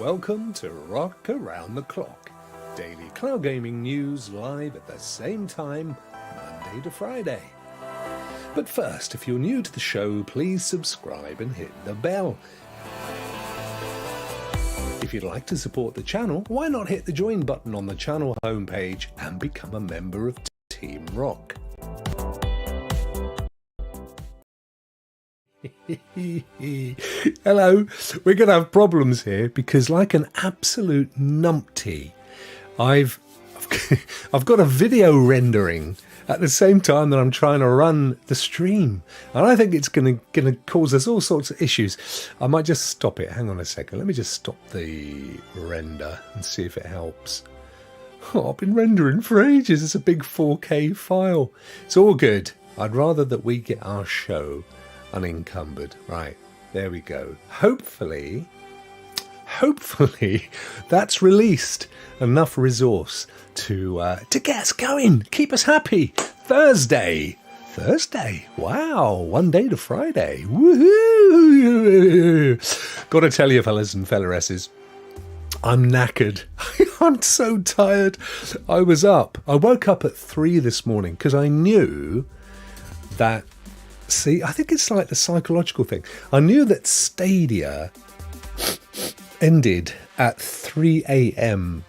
Welcome to Rokk Around the Clock, daily cloud gaming news live at the same time, Monday to Friday. But first, if you're new to the show, please subscribe and hit the bell. If you'd like to support the channel, why not hit the join button on the channel homepage and become a member of Team Rokk. Hello, we're going to have problems here because, like an absolute numpty, I've got a video rendering at the same time that I'm trying to run the stream, and I think it's going to cause us all sorts of issues. I might just stop it. Hang on a second. Let me just stop the render and see if it helps. Oh, I've been rendering for ages. It's a big 4K file. It's all good. I'd rather that we get our show unencumbered. Right, there we go. Hopefully that's released enough resource to get us going, keep us happy. Thursday, wow, one day to Friday. Woohoo! Gotta tell you, fellas and felleresses, I'm knackered. I'm so tired. I woke up at 3 this morning because I knew that, see, I think it's like the psychological thing. I knew that Stadia ended at 3 a.m.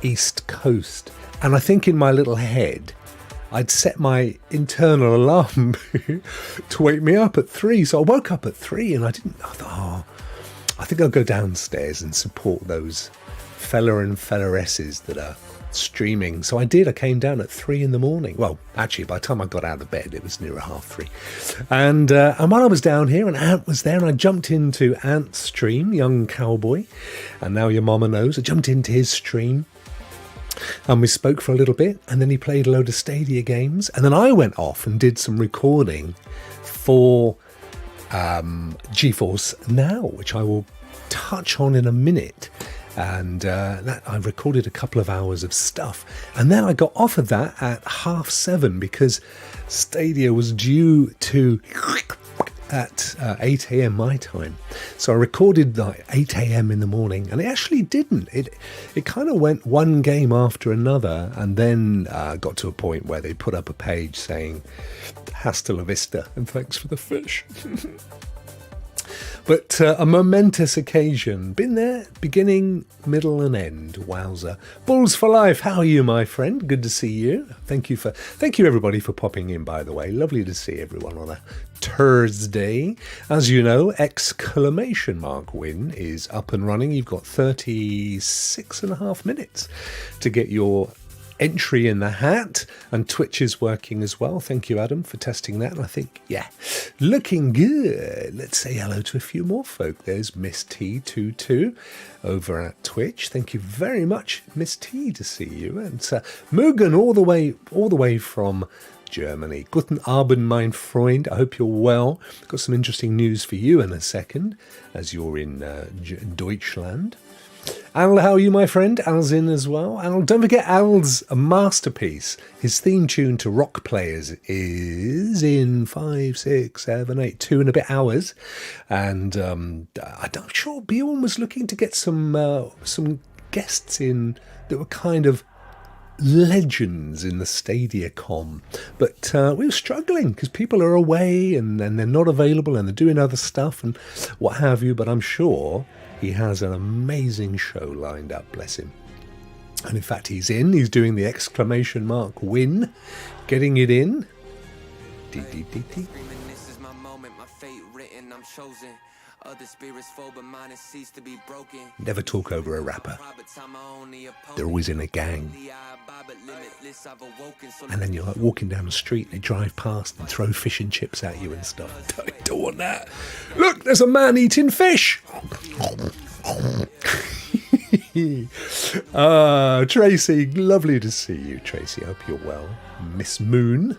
East Coast. And I think in my little head, I'd set my internal alarm to wake me up at 3. So I woke up at 3 and I thought, I think I'll go downstairs and support those fella and felleresses that are streaming. So I did. I came down at 3 in the morning. Well, actually, by the time I got out of bed, it was nearer 3:30. And while I was down here, and Ant was there, and I jumped into Ant's stream, young cowboy, and now your mama knows. I jumped into his stream, and we spoke for a little bit, and then he played a load of Stadia games, and then I went off and did some recording for GeForce Now, which I will touch on in a minute. And that I recorded a couple of hours of stuff, and then I got offered that at 7:30 because Stadia was due to at 8 a.m. my time. So I recorded like 8 a.m. in the morning, and it actually didn't. It kind of went one game after another, and then got to a point where they put up a page saying "Hasta la vista" and thanks for the fish. But a momentous occasion. Been there, beginning, middle and end. Wowza. Bulls for life. How are you, my friend? Good to see you. Thank you everybody for popping in, by the way. Lovely to see everyone on a Thursday. As you know, exclamation mark win is up and running. You've got 36.5 minutes to get your entry in the hat, and Twitch is working as well. Thank you, Adam, for testing that. And I think, yeah, looking good. Let's say hello to a few more folk. There's Miss T22 over at Twitch. Thank you very much, Miss T, to see you. And Mugen all the way from Germany. Guten Abend, mein Freund. I hope you're well. Got some interesting news for you in a second, as you're in Deutschland. Al, how are you, my friend? Al's in as well. Al, don't forget Al's masterpiece. His theme tune to Rock Players is in 5, 6, 7, 8, 2 and a bit hours. And I'm sure Bjorn was looking to get some guests in that were kind of legends in the Stadia com. But we were struggling because people are away and they're not available and they're doing other stuff and what have you. But I'm sure he has an amazing show lined up, bless him. And in fact, he's doing the exclamation mark win, getting it in. This is my moment, my fate written, I'm chosen. Other spirits fall, but mine has ceased to be broken. Never talk over a rapper. They're always in a gang. And then you're like walking down the street, they drive past and throw fish and chips at you and stuff. Don't want that. Look, there's a man eating fish. Tracy, lovely to see you, Tracy. Hope you're well. Miss Moon.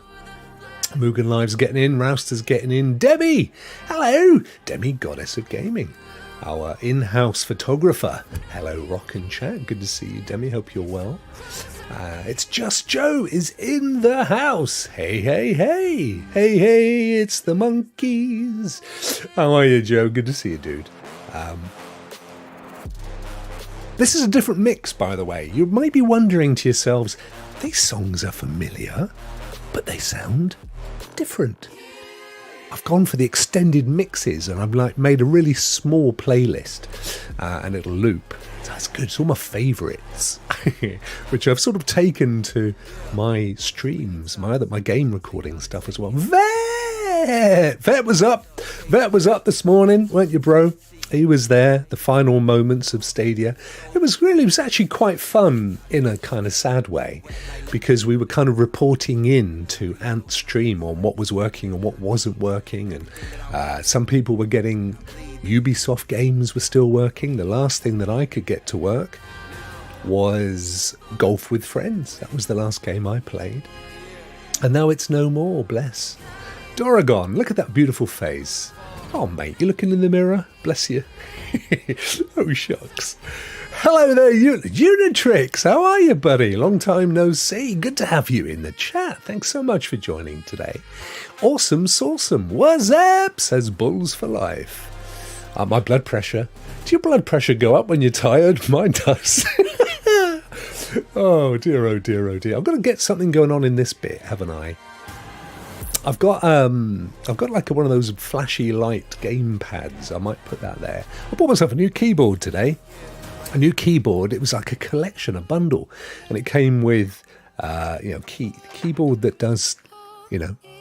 Mugen Live's getting in, Rouster's getting in. Debbie! Hello! Demi, goddess of gaming. Our in-house photographer. Hello, Rock and Chat. Good to see you, Demi. Hope you're well. It's Just Joe is in the house. Hey, hey, hey. Hey, hey, it's the monkeys. How are you, Joe? Good to see you, dude. This is a different mix, by the way. You might be wondering to yourselves, these songs are familiar, but they sound different. I've gone for the extended mixes, and I've like made a really small playlist, and it'll loop. So that's good. It's all my favourites, which I've sort of taken to my streams, my game recording stuff as well. Vet was up. Vet was up this morning, weren't you, bro? He was there, the final moments of Stadia. It was actually quite fun in a kind of sad way, because we were kind of reporting in to Ant's stream on what was working and what wasn't working, and some people were getting Ubisoft games were still working. The last thing that I could get to work was Golf with Friends. That was the last game I played. And now it's no more, bless. Doragon, look at that beautiful face. Oh, mate, you looking in the mirror? Bless you. Oh, shucks. Hello there, Unitrix. How are you, buddy? Long time no see. Good to have you in the chat. Thanks so much for joining today. Awesome, sawsome. What's up? Says Bulls for Life. My blood pressure. Do your blood pressure go up when you're tired? Mine does. Oh, dear, oh, dear, oh, dear. I've got to get something going on in this bit, haven't I? I've got like one of those flashy light game pads. I might put that there. I bought myself a new keyboard today. A new keyboard. It was like a collection, a bundle, and it came with keyboard that does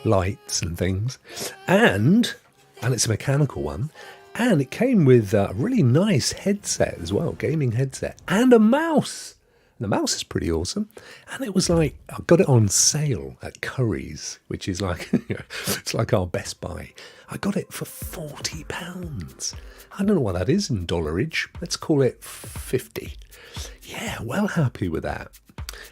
lights and things, and it's a mechanical one, and it came with a really nice headset as well, gaming headset, and a mouse. The mouse is pretty awesome, and it was like I got it on sale at Curry's, which is like it's like our Best Buy. I got it for £40. I don't know what that is in dollarage. Let's call it 50. Yeah, well happy with that.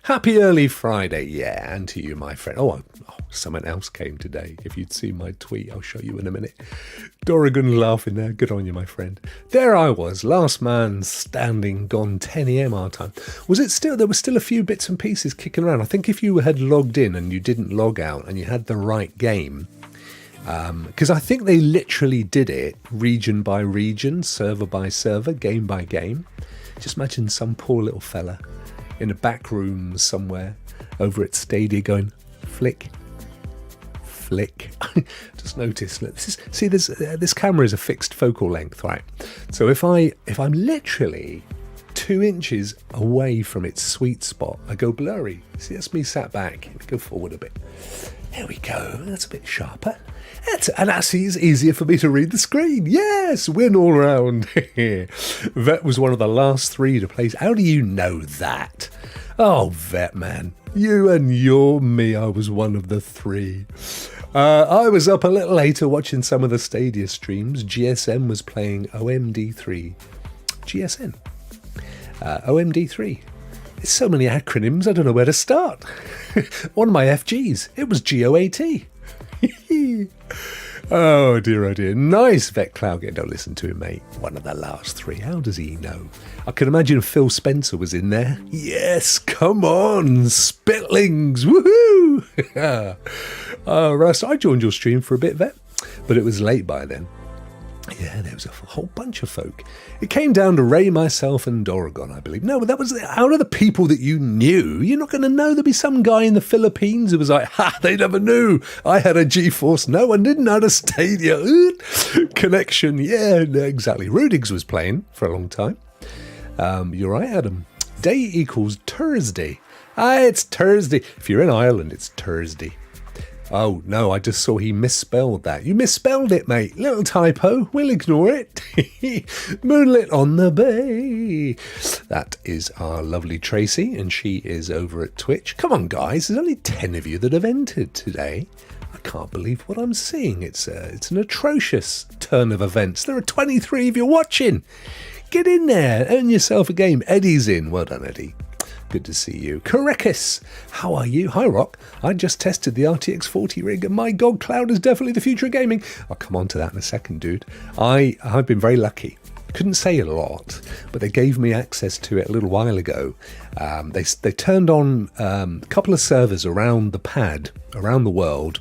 Happy early Friday, yeah, and to you, my friend. Oh, someone else came today. If you'd seen my tweet, I'll show you in a minute. Doragon laughing there. Good on you, my friend. There I was, last man standing, gone 10 a.m. our time. There were still a few bits and pieces kicking around. I think if you had logged in and you didn't log out and you had the right game, because I think they literally did it region by region, server by server, game by game. Just imagine some poor little fella in a back room somewhere over at Stadia going flick. Just notice, this camera is a fixed focal length, right? So if I'm literally 2 inches away from its sweet spot, I go blurry. See, that's me sat back. Go forward a bit. There we go. That's a bit sharper. And that's easier for me to read the screen. Yes, win all round. Vet was one of the last 3 to place. How do you know that? Oh, Vet man, you and your me. I was one of the 3. I was up a little later watching some of the Stadia streams. GSM was playing OMD3. GSN. OMD3. It's so many acronyms, I don't know where to start. One of my FGs, it was GOAT. Oh dear. Nice, Vet Cloud. Don't listen to him, mate. One of the last 3. How does he know? I can imagine Phil Spencer was in there. Yes, come on, Spitlings. Woohoo! Russ, I joined your stream for a bit, Vet, but it was late by then. Yeah, there was a whole bunch of folk. It came down to Ray, myself, and Doragon, I believe. No, but that was out of the people that you knew. You're not going to know there'd be some guy in the Philippines who was like, they never knew I had a GeForce. No one didn't know a Stadia connection. Yeah, exactly. Rudigs was playing for a long time. You're right, Adam. Day equals Thursday. It's Thursday. If you're in Ireland, it's Thursday. Oh, no, I just saw he misspelled that. You misspelled it, mate. Little typo. We'll ignore it. Moonlit on the Bay. That is our lovely Tracy, and she is over at Twitch. Come on, guys. There's only 10 of you that have entered today. I can't believe what I'm seeing. It's an atrocious turn of events. There are 23 of you watching. Get in there. Earn yourself a game. Eddie's in. Well done, Eddie. Good to see you. Korekis, how are you? Hi, Rokk. I just tested the RTX 40 rig, and my God, cloud is definitely the future of gaming. I'll come on to that in a second, dude. I've been very lucky. Couldn't say a lot, but they gave me access to it a little while ago. They turned on a couple of servers around the pad, around the world,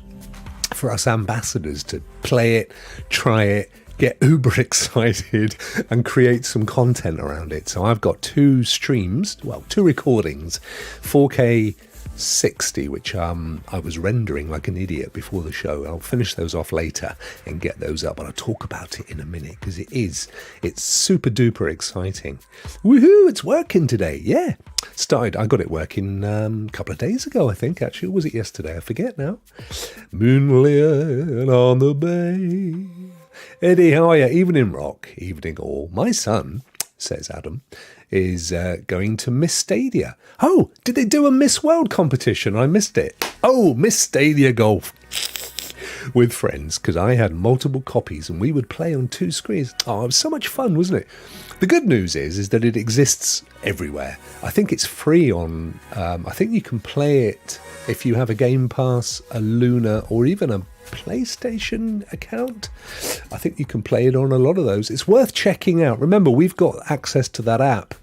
for us ambassadors to play it, try it, get uber excited and create some content around it. So I've got 2 streams, well, 2 recordings, 4K 60, which I was rendering like an idiot before the show. I'll finish those off later and get those up, but I'll talk about it in a minute because it's super duper exciting. Woohoo, it's working today. Yeah, I got it working a couple of days ago, I think, actually. Or was it yesterday? I forget now. Moonlit on the bay. Eddie, how are you? Evening, Rokk. Evening all. My son, says Adam, is going to Miss Stadia. Oh, did they do a Miss World competition? I missed it. Oh, Miss Stadia Golf with friends, because I had multiple copies and we would play on 2 screens. Oh, it was so much fun, wasn't it? The good news is that it exists everywhere. I think it's free on, I think you can play it if you have a Game Pass, a Luna, or even a PlayStation account. I think you can play it on a lot of those. It's worth checking out. Remember, we've got access to that app,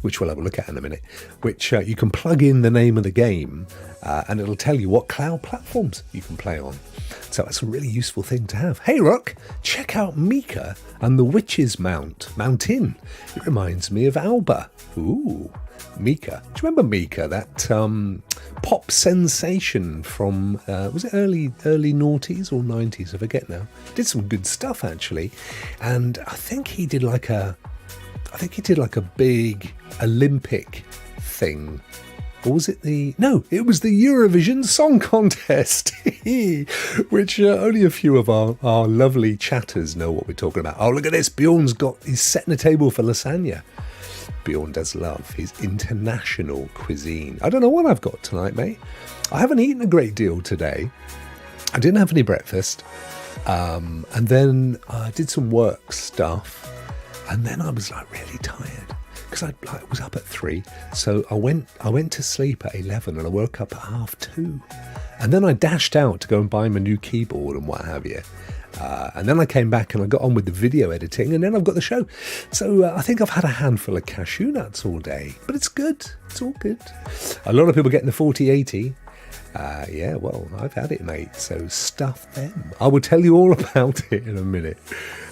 which we'll have a look at in a minute, which you can plug in the name of the game and it'll tell you what cloud platforms you can play on. So that's a really useful thing to have. Hey, Rokk, check out Mika and the Witch's Mountain. It reminds me of Alba. Ooh, Mika. Do you remember Mika, that pop sensation from, was it early noughties or 90s? I forget now. Did some good stuff, actually. And I think he did like a big Olympic thing. Or was it No, it was the Eurovision Song Contest, which only a few of our lovely chatters know what we're talking about. Oh, look at this. He's setting a table for lasagna. Bjorn does love his international cuisine. I don't know what I've got tonight, mate. I haven't eaten a great deal today. I didn't have any breakfast. And then I did some work stuff. And then I was like really tired because I was up at 3. So I went to sleep at 11 and I woke up at 2:30. And then I dashed out to go and buy my new keyboard and what have you. And then I came back and I got on with the video editing, and then I've got the show. So I think I've had a handful of cashew nuts all day, but it's good. It's all good. A lot of people getting the 4080. Yeah, well, I've had it, mate. So stuff them. I will tell you all about it in a minute.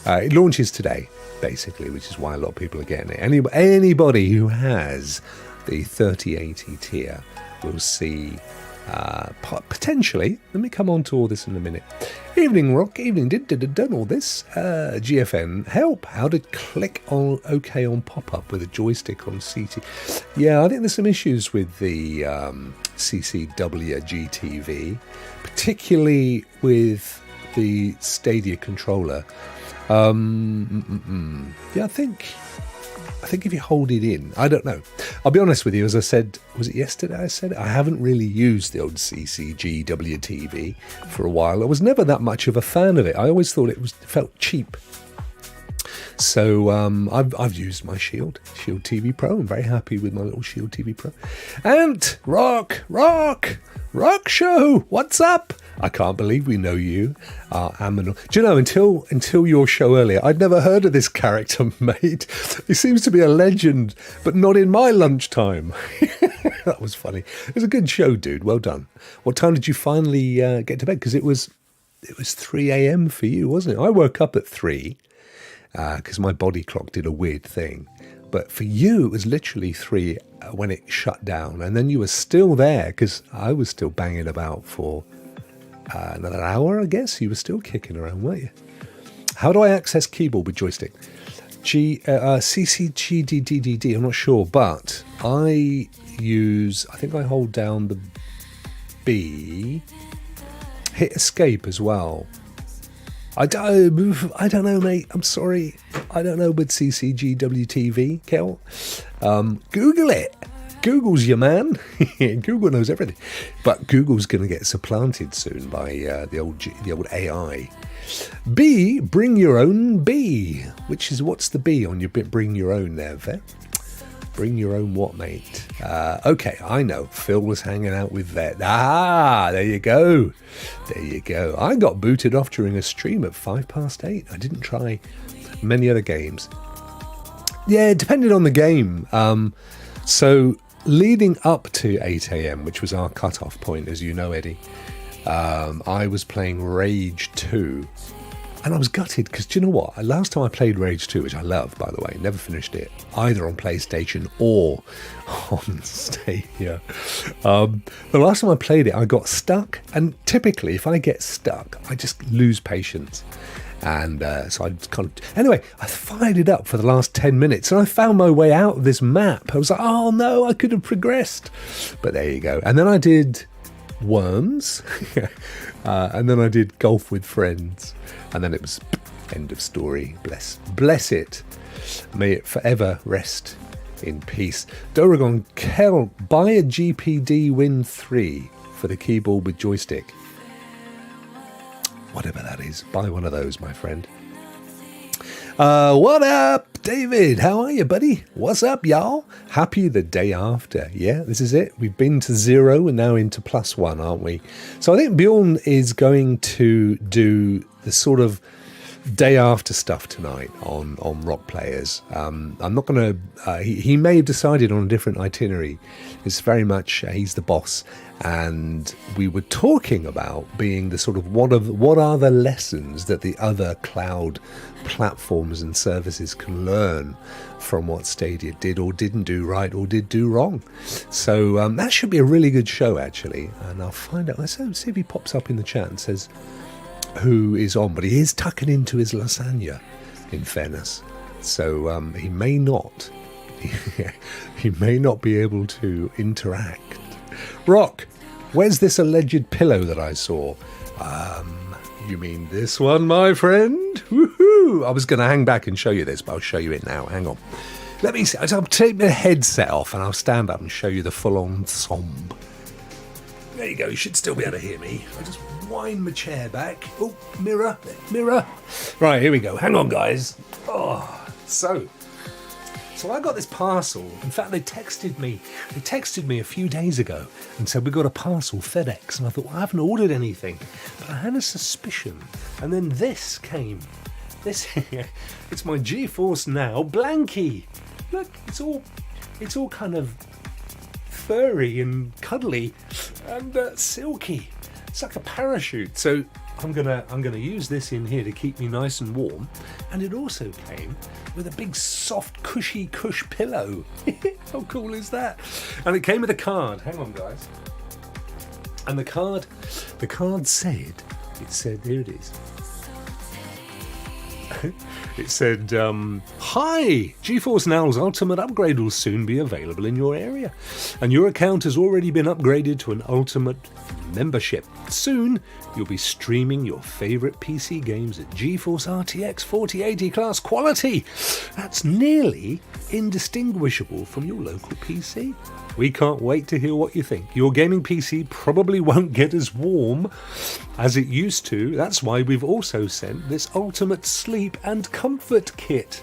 It launches today, basically, which is why a lot of people are getting it. Anybody who has the 3080 tier will see potentially. Let me come on to all this in a minute. Evening, Rokk. Evening. Done all this. GFN. Help. How to click on OK on pop-up with a joystick on CT. Yeah, I think there's some issues with the CCW GTV, particularly with the Stadia controller. Yeah, I think if you hold it in, I don't know. I'll be honest with you, as I said, was it yesterday I said it? I haven't really used the old CCG WTV for a while. I was never that much of a fan of it. I always thought it felt cheap. So I've used my Shield TV Pro. I'm very happy with my little Shield TV Pro. And Rokk Show, what's up? I can't believe we know you. Do you know, until your show earlier, I'd never heard of this character, mate. He seems to be a legend, but not in my lunchtime. That was funny. It was a good show, dude. Well done. What time did you finally get to bed? Because it was 3 a.m. for you, wasn't it? I woke up at 3 because my body clock did a weird thing. But for you, it was literally 3 when it shut down. And then you were still there because I was still banging about for another hour, I guess. You were still kicking around, weren't you? How do I access keyboard with joystick? CCGDDD, I'm not sure, but I think I hold down the B, hit escape as well. I don't know, mate. I'm sorry. I don't know with CCGWTV, Kel. Google it. Google's your man. Google knows everything. But Google's going to get supplanted soon by the old AI. B, bring your own B. What's the B on your bit? Bring your own there, Vet. Bring your own what, mate? Okay, I know. Phil was hanging out with Vet. There you go. There you go. I got booted off during a stream at 8:05. I didn't try many other games. Yeah, it depended on the game. So leading up to 8 a.m., which was our cutoff point, as you know, Eddie, I was playing Rage 2. And I was gutted because, do you know what? Last time I played Rage 2, which I love, by the way, never finished it, either on PlayStation or on Stadia. The last time I played it, I got stuck. And typically, if I get stuck, I just lose patience. And so I just kind of... Anyway, I fired it up for the last 10 minutes and I found my way out of this map. I was like, oh no, I could have progressed. But there you go. And then I did Worms. And then I did Golf with Friends. And then it was end of story. Bless it. May it forever rest in peace. Doragon Kel, buy a GPD Win 3 for the keyboard with joystick. Whatever that is, buy one of those, my friend. What up, David? How are you, buddy? What's up, y'all? Happy the day after. Yeah, this is it. We've been to 0 and now into +1, aren't we? So I think Bjorn is going to do the sort of day after stuff tonight on Rokk Players. I'm not going to... he may have decided on a different itinerary. It's very much he's the boss. And we were talking about being the sort of what are the lessons that the other cloud platforms and services can learn from what Stadia did or didn't do right or did do wrong. So that should be a really good show, actually. And I'll find out. Let's see if he pops up in the chat and says who is on. But he is tucking into his lasagna, in fairness. So he may not. He may not be able to interact. Rokk, where's this alleged pillow that I saw? You mean this one, my friend? Woohoo! I was going to hang back and show you this, but I'll show you it now. Hang on. Let me see. I'll take the headset off and I'll stand up and show you the full ensemble. There you go. You should still be able to hear me. I'll just wind my chair back. Oh, mirror. Right, here we go. Hang on, guys. Oh, So I got this parcel. In fact, they texted me a few days ago and said, we got a parcel, FedEx. And I thought, well, I haven't ordered anything. But I had a suspicion. And then this came. It's my GeForce Now blankie. Look, it's all kind of furry and cuddly and silky. It's like a parachute. So I'm gonna use this in here to keep me nice and warm. And it also came with a big soft cushy pillow. How cool is that? And it came with a card. Hang on, guys. And the card said, here it is. It said, hi, GeForce Now's Ultimate upgrade will soon be available in your area. And your account has already been upgraded to an Ultimate membership. Soon, you'll be streaming your favorite PC games at GeForce RTX 4080 class quality. That's nearly indistinguishable from your local PC. We can't wait to hear what you think. Your gaming PC probably won't get as warm as it used to. That's why we've also sent this ultimate sleep and comfort kit.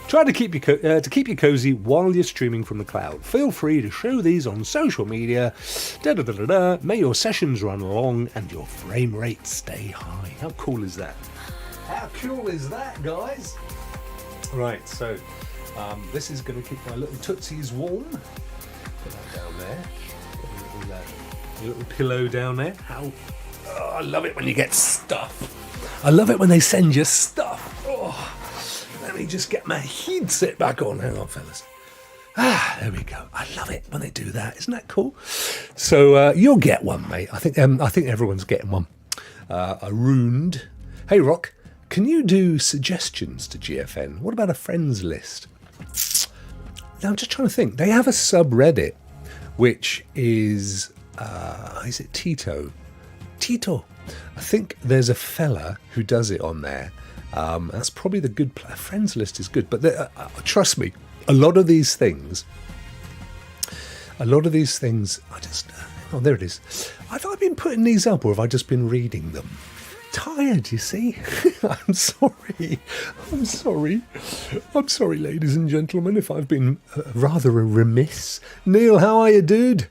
Try to keep you cozy while you're streaming from the cloud. Feel free to show these on social media. May your sessions run long and your frame rate stay high. How cool is that? How cool is that, guys? Right, so this is going to keep my little tootsies warm. Put that down there. Got a little pillow down there. I love it when you get stuff. I love it when they send you stuff. Oh. Let me just get my headset back on. Hang on, fellas. There we go. I love it when they do that. Isn't that cool? So you'll get one, mate. I think everyone's getting one. Arund. Hey, Rokk, can you do suggestions to GFN? What about a friends list? Now, I'm just trying to think. They have a subreddit, which is it Tito? Tito. I think there's a fella who does it on there. That's probably the good friends list is good, but trust me, a lot of these things I just there it is. Have I been putting these up or have I just been reading them? Tired, you see. I'm sorry, ladies and gentlemen, if I've been rather remiss. Neil, how are you, dude?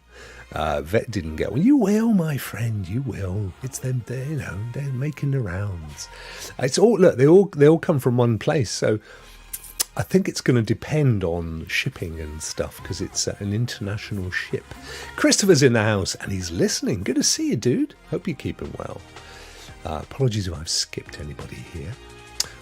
Vet didn't get one. You will, my friend. You will. It's them. They're making the rounds. It's all look. They all come from one place. So I think it's going to depend on shipping and stuff because it's an international ship. Christopher's in the house and he's listening. Good to see you, dude. Hope you're keeping well. Apologies if I've skipped anybody here.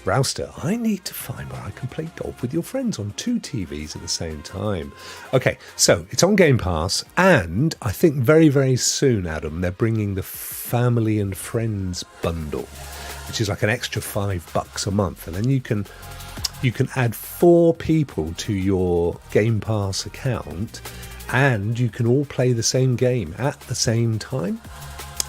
Rouster, I need to find where I can play golf with your friends on 2 TVs at the same time. Okay, so it's on Game Pass, and I think very, very soon, Adam, they're bringing the Family and Friends bundle, which is like an extra $5 a month, and then you can add 4 people to your Game Pass account, and you can all play the same game at the same time.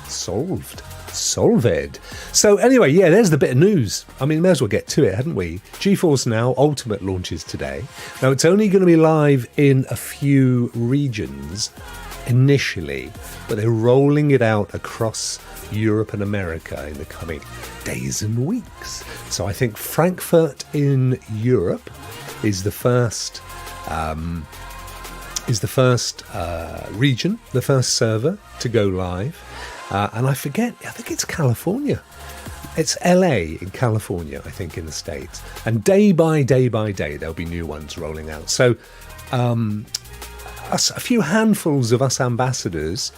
Solved. So anyway, yeah, there's the bit of news. I mean, may as well get to it, hadn't we? GeForce Now Ultimate launches today. Now, it's only going to be live in a few regions initially, but they're rolling it out across Europe and America in the coming days and weeks. So I think Frankfurt in Europe is the first region, the first server to go live. And I think it's California. It's LA in California, I think, in the States. And day by day, there'll be new ones rolling out. So a few handfuls of us ambassadors,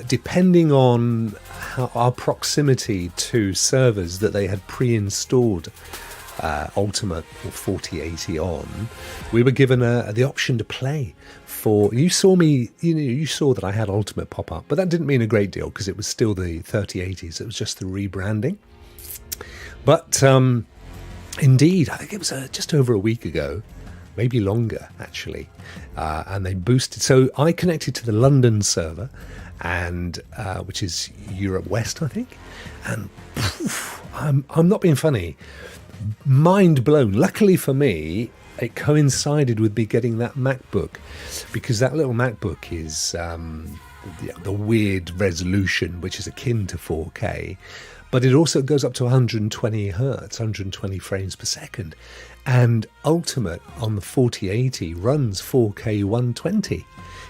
depending on our proximity to servers that they had pre-installed Ultimate or 4080 on, we were given the option to play. You saw that I had Ultimate pop up, but that didn't mean a great deal because it was still the 3080s. It was just the rebranding. But indeed, I think it was just over a week ago, maybe longer actually, and they boosted. So I connected to the London server, and which is Europe West, I think, and I'm not being funny. Mind blown. Luckily for me, it coincided with me getting that MacBook, because that little MacBook is the weird resolution, which is akin to 4K, but it also goes up to 120 hertz, 120 frames per second. And Ultimate on the 4080 runs 4K 120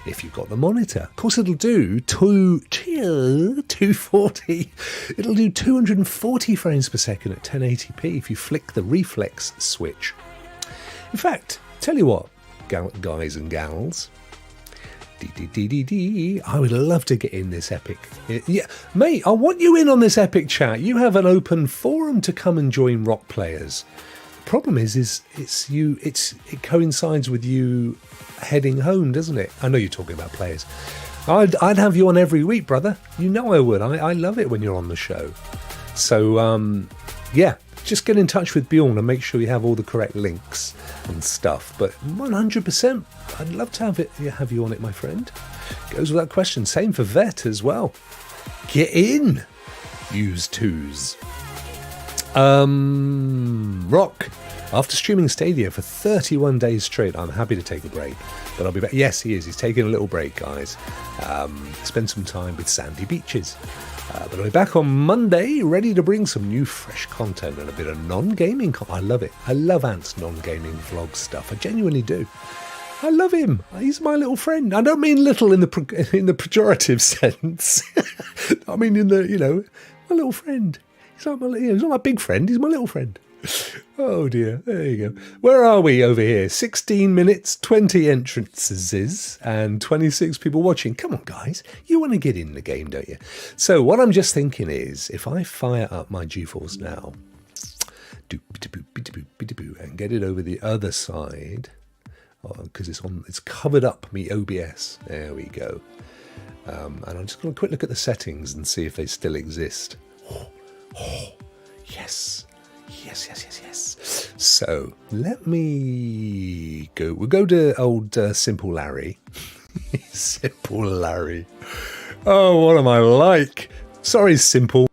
if you've got the monitor. Of course, it'll do 240. It'll do 240 frames per second at 1080p if you flick the reflex switch. In fact, tell you what, guys and gals, I would love to get in this epic. Yeah, mate, I want you in on this epic chat. You have an open forum to come and join Rokk players. The problem is it coincides with you heading home, doesn't it? I know you're talking about players. I'd have you on every week, brother. You know I would. I love it when you're on the show. So, yeah, just get in touch with Bjorn and make sure you have all the correct links and stuff. But 100%, I'd love to have you on it, my friend. Goes without question. Same for Vet as well. Get in, use twos. Rokk. After streaming Stadia for 31 days straight, I'm happy to take a break, but I'll be back. Yes, he is. He's taking a little break, guys. Spend some time with sandy beaches. But I'll be back on Monday, ready to bring some new, fresh content and a bit of non-gaming. I love it. I love Ant's non-gaming vlog stuff. I genuinely do. I love him. He's my little friend. I don't mean little in the pejorative sense. I mean in the, my little friend. He's not my big friend. He's my little friend. Oh dear, there you go. Where are we over here? 16 minutes, 20 entrances, and 26 people watching. Come on, guys. You want to get in the game, don't you? So what I'm just thinking is, if I fire up my GeForce Now, and get it over the other side, because it's covered up me OBS. There we go. And I'm just going to quick look at the settings and see if they still exist. Yes. Yes. So let me go. We'll go to old Simple Larry. Simple Larry. Oh, what am I like? Sorry, Simple.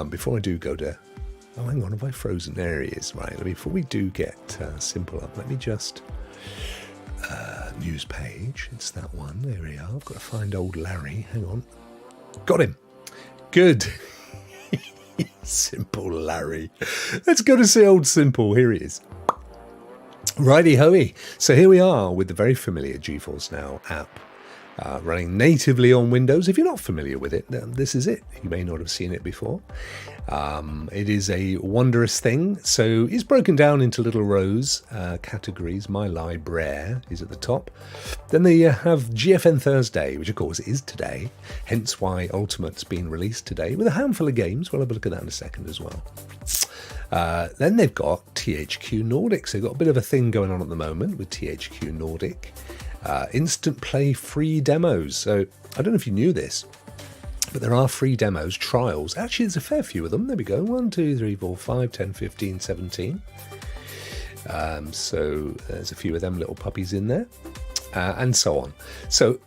Before I do go to... Oh, hang on. Have I frozen? There he is. Right. Before we do get Simple up, let me just... news page. It's that one. There we are. I've got to find old Larry. Hang on. Got him. Good. Simple Larry. Let's go to see old Simple. Here he is. Righty-hoey. So here we are with the very familiar GeForce Now app. running natively on Windows. If you're not familiar with it, this is it. You may not have seen it before. It is a wondrous thing. So it's broken down into little rows, categories. My library is at the top. Then they have GFN Thursday, which of course is today, hence why Ultimate's been released today, with a handful of games. We'll have a look at that in a second as well. Then they've got THQ Nordic. So they've got a bit of a thing going on at the moment with THQ Nordic. Instant play free demos. So I don't know if you knew this, but there are free demos, trials. Actually, there's a fair few of them. There we go. 1, 2, 3, 4, 5, 10, 15, 17. So there's a few of them little puppies in there. And so on. So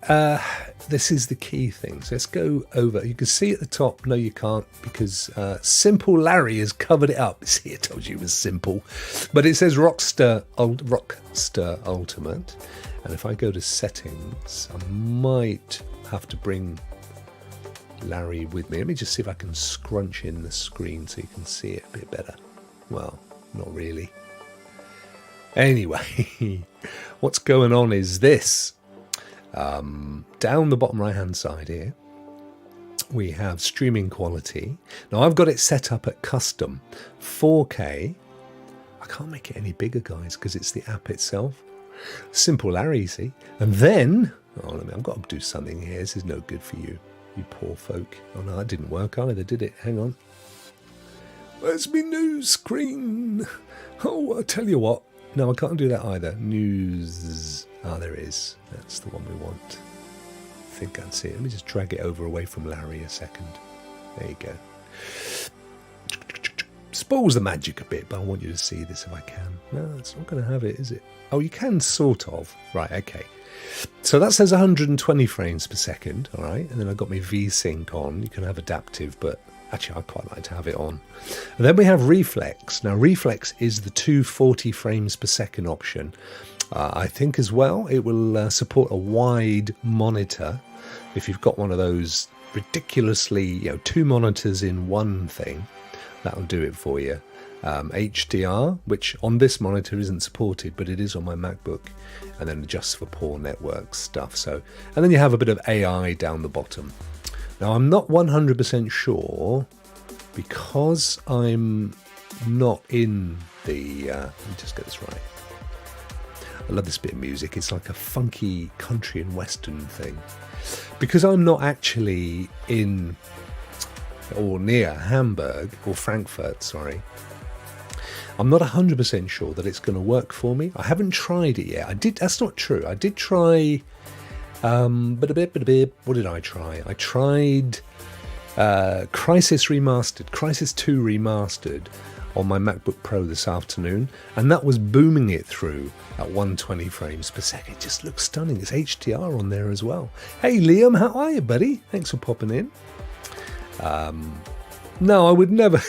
this is the key thing. So let's go over. You can see at the top. No, you can't, because Simple Larry has covered it up. See, I told you it was simple. But it says Rockstar Ultimate. And if I go to settings, I might have to bring Larry with me. Let me just see if I can scrunch in the screen so you can see it a bit better. Well, not really. Anyway, what's going on is this. Down the bottom right hand side here, we have streaming quality. Now I've got it set up at custom 4K. I can't make it any bigger, guys, because it's the app itself. Simple Larry, see? And then, I've got to do something here. This is no good for you, you poor folk. Oh no, that didn't work either, did it? Hang on. Where's my news screen? Oh, I'll tell you what. No, I can't do that either. News. Ah, there it is. That's the one we want. I think that's it. Let me just drag it over away from Larry a second. There you go. Spoils the magic a bit, but I want you to see this if I can. No, it's not going to have it, is it? Oh, you can sort of. Right, okay. So that says 120 frames per second, all right? And then I've got my VSync on. You can have adaptive, but actually I quite like to have it on. And then we have Reflex. Now, Reflex is the 240 frames per second option. I think as well it will support a wide monitor. If you've got one of those ridiculously, 2 monitors in one thing, that'll do it for you. HDR, which on this monitor isn't supported, but it is on my MacBook, and then just for poor network stuff. So, and then you have a bit of AI down the bottom. Now, I'm not 100% sure, because I'm not in the... let me just get this right. I love this bit of music. It's like a funky country and western thing. Because I'm not actually in or near Hamburg, or Frankfurt, sorry, I'm not 100% sure that it's going to work for me. I haven't tried it yet. That's not true. I did try... what did I try? I tried Crysis 2 Remastered on my MacBook Pro this afternoon, and that was booming it through at 120 frames per second. It just looks stunning. It's HDR on there as well. Hey Liam, how are you, buddy? Thanks for popping in. No, I would never,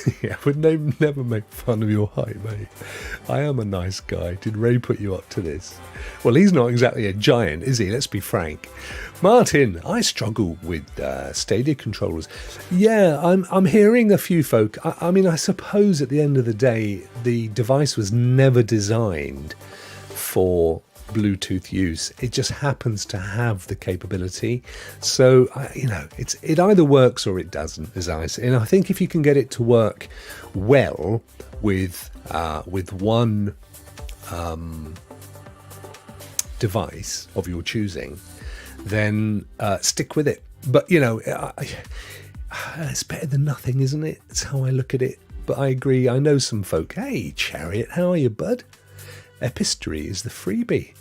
never make fun of your height, mate. I am a nice guy. Did Ray put you up to this? Well, he's not exactly a giant, is he? Let's be frank. Martin, I struggle with Stadia controllers. Yeah, I'm hearing a few folk. I mean, I suppose at the end of the day, the device was never designed for Bluetooth use. It just happens to have the capability. So, it either works or it doesn't, as I say. And I think if you can get it to work well with one device of your choosing, then stick with it. But, it's better than nothing, isn't it? That's how I look at it. But I agree. I know some folk. Hey, Chariot, how are you, bud? Epistory is the freebie.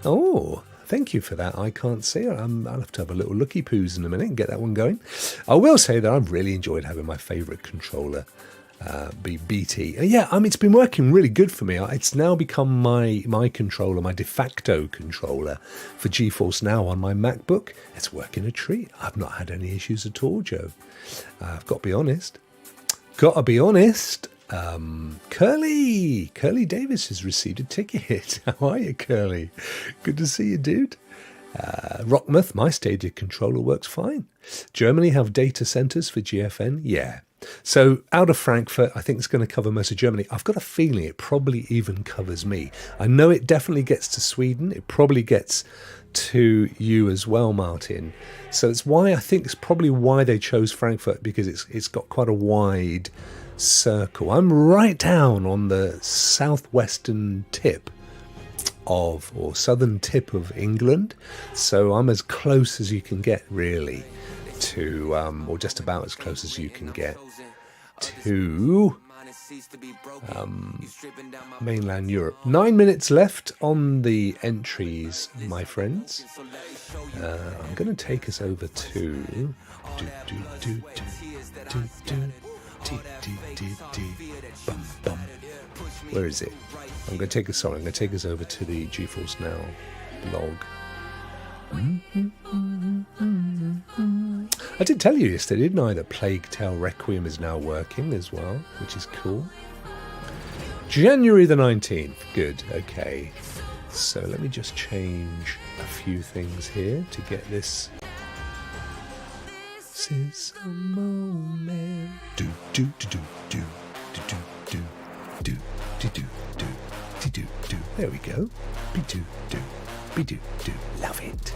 Oh, thank you for that. I can't see it. I'll have to have a little looky poos in a minute and get that one going. I will say that I've really enjoyed having my favourite controller be BT. Yeah, it's been working really good for me. It's now become my controller, my de facto controller for GeForce Now on my MacBook. It's working a treat. I've not had any issues at all, Joe. I've got to be honest. Curly Davis has received a ticket. How are you, Curly? Good to see you, dude. Rockmuth, my Stadia controller works fine. Germany have data centers for GFN? Yeah. So out of Frankfurt, I think it's going to cover most of Germany. I've got a feeling it probably even covers me. I know it definitely gets to Sweden. It probably gets to you as well, Martin. So it's why I think it's probably why they chose Frankfurt, because it's got quite a wide circle. I'm right down on the southwestern tip of, or southern tip of England, so I'm as close as you can get really to, or just about as close as you can get to mainland Europe. 9 minutes left on the entries, my friends. I'm going to take us over to where is it? I'm going to take us over to the GeForce Now blog. I did tell you yesterday, didn't I, that Plague Tale Requiem is now working as well, which is cool. January the 19th. Good, okay. So let me just change a few things here to get this. This is a moment. Do do do do do do do do do do do do do do. There we go. Be do do be do do. Love it.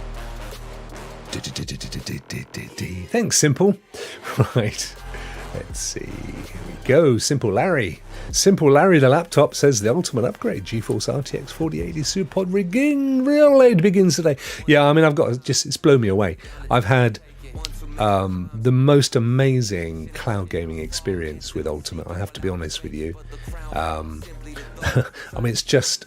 Thanks, Simple. Right. Let's see. Here we go. Simple Larry. Simple Larry, the laptop, says the ultimate upgrade. GeForce RTX 4080 SuperPod real aid begins today. Yeah, I mean, I've got just, it's blown me away. I've had the most amazing cloud gaming experience with Ultimate, I have to be honest with you. I mean, it's just,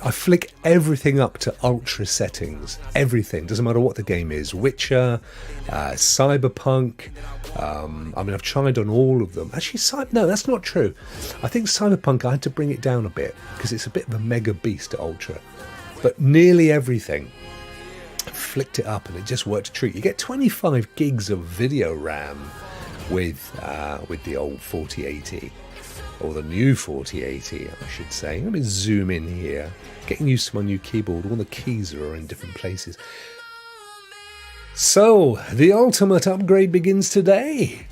I flick everything up to ultra settings. Everything, doesn't matter what the game is. Witcher, Cyberpunk. I mean, I've tried on all of them. Actually, no, that's not true. I think Cyberpunk, I had to bring it down a bit because it's a bit of a mega beast at ultra. But nearly everything, flicked it up and it just worked a treat. You get 25 gigs of video RAM with the old 4080. Or the new 4080, I should say. Let me zoom in here. Getting used to my new keyboard. All the keys are in different places. So, the Ultimate upgrade begins today.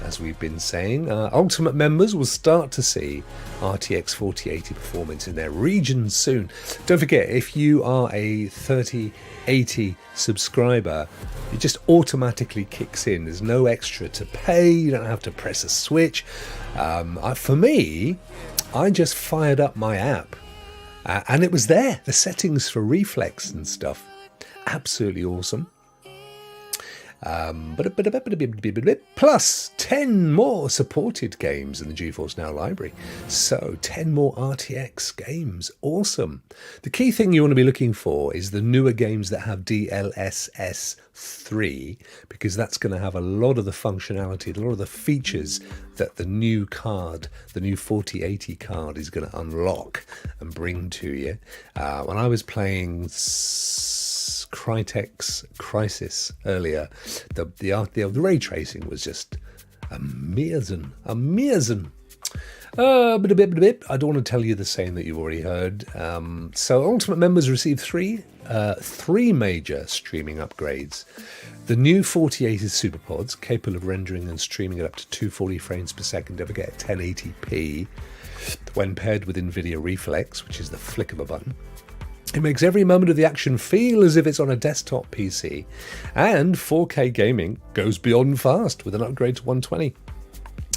As we've been saying, Ultimate members will start to see RTX 4080 performance in their region soon. Don't forget, if you are a 3080 subscriber, it just automatically kicks in. There's no extra to pay. You don't have to press a switch. For me, I just fired up my app and it was there. The settings for reflex and stuff. Absolutely awesome. Plus 10 more supported games in the GeForce Now library. So 10 more RTX games. Awesome. The key thing you want to be looking for is the newer games that have DLSS 3, because that's going to have a lot of the functionality, a lot of the features that the new card, the new 4080 card, is going to unlock and bring to you. When I was playing Crytek's Crisis earlier, the ray tracing was just amazing. I don't want to tell you the same that you've already heard. So Ultimate members receive three major streaming upgrades. The new 4080 SuperPods, capable of rendering and streaming at up to 240 frames per second, don't forget 1080p, when paired with NVIDIA Reflex, which is the flick of a button. It makes every moment of the action feel as if it's on a desktop PC. And 4K gaming goes beyond fast with an upgrade to 120.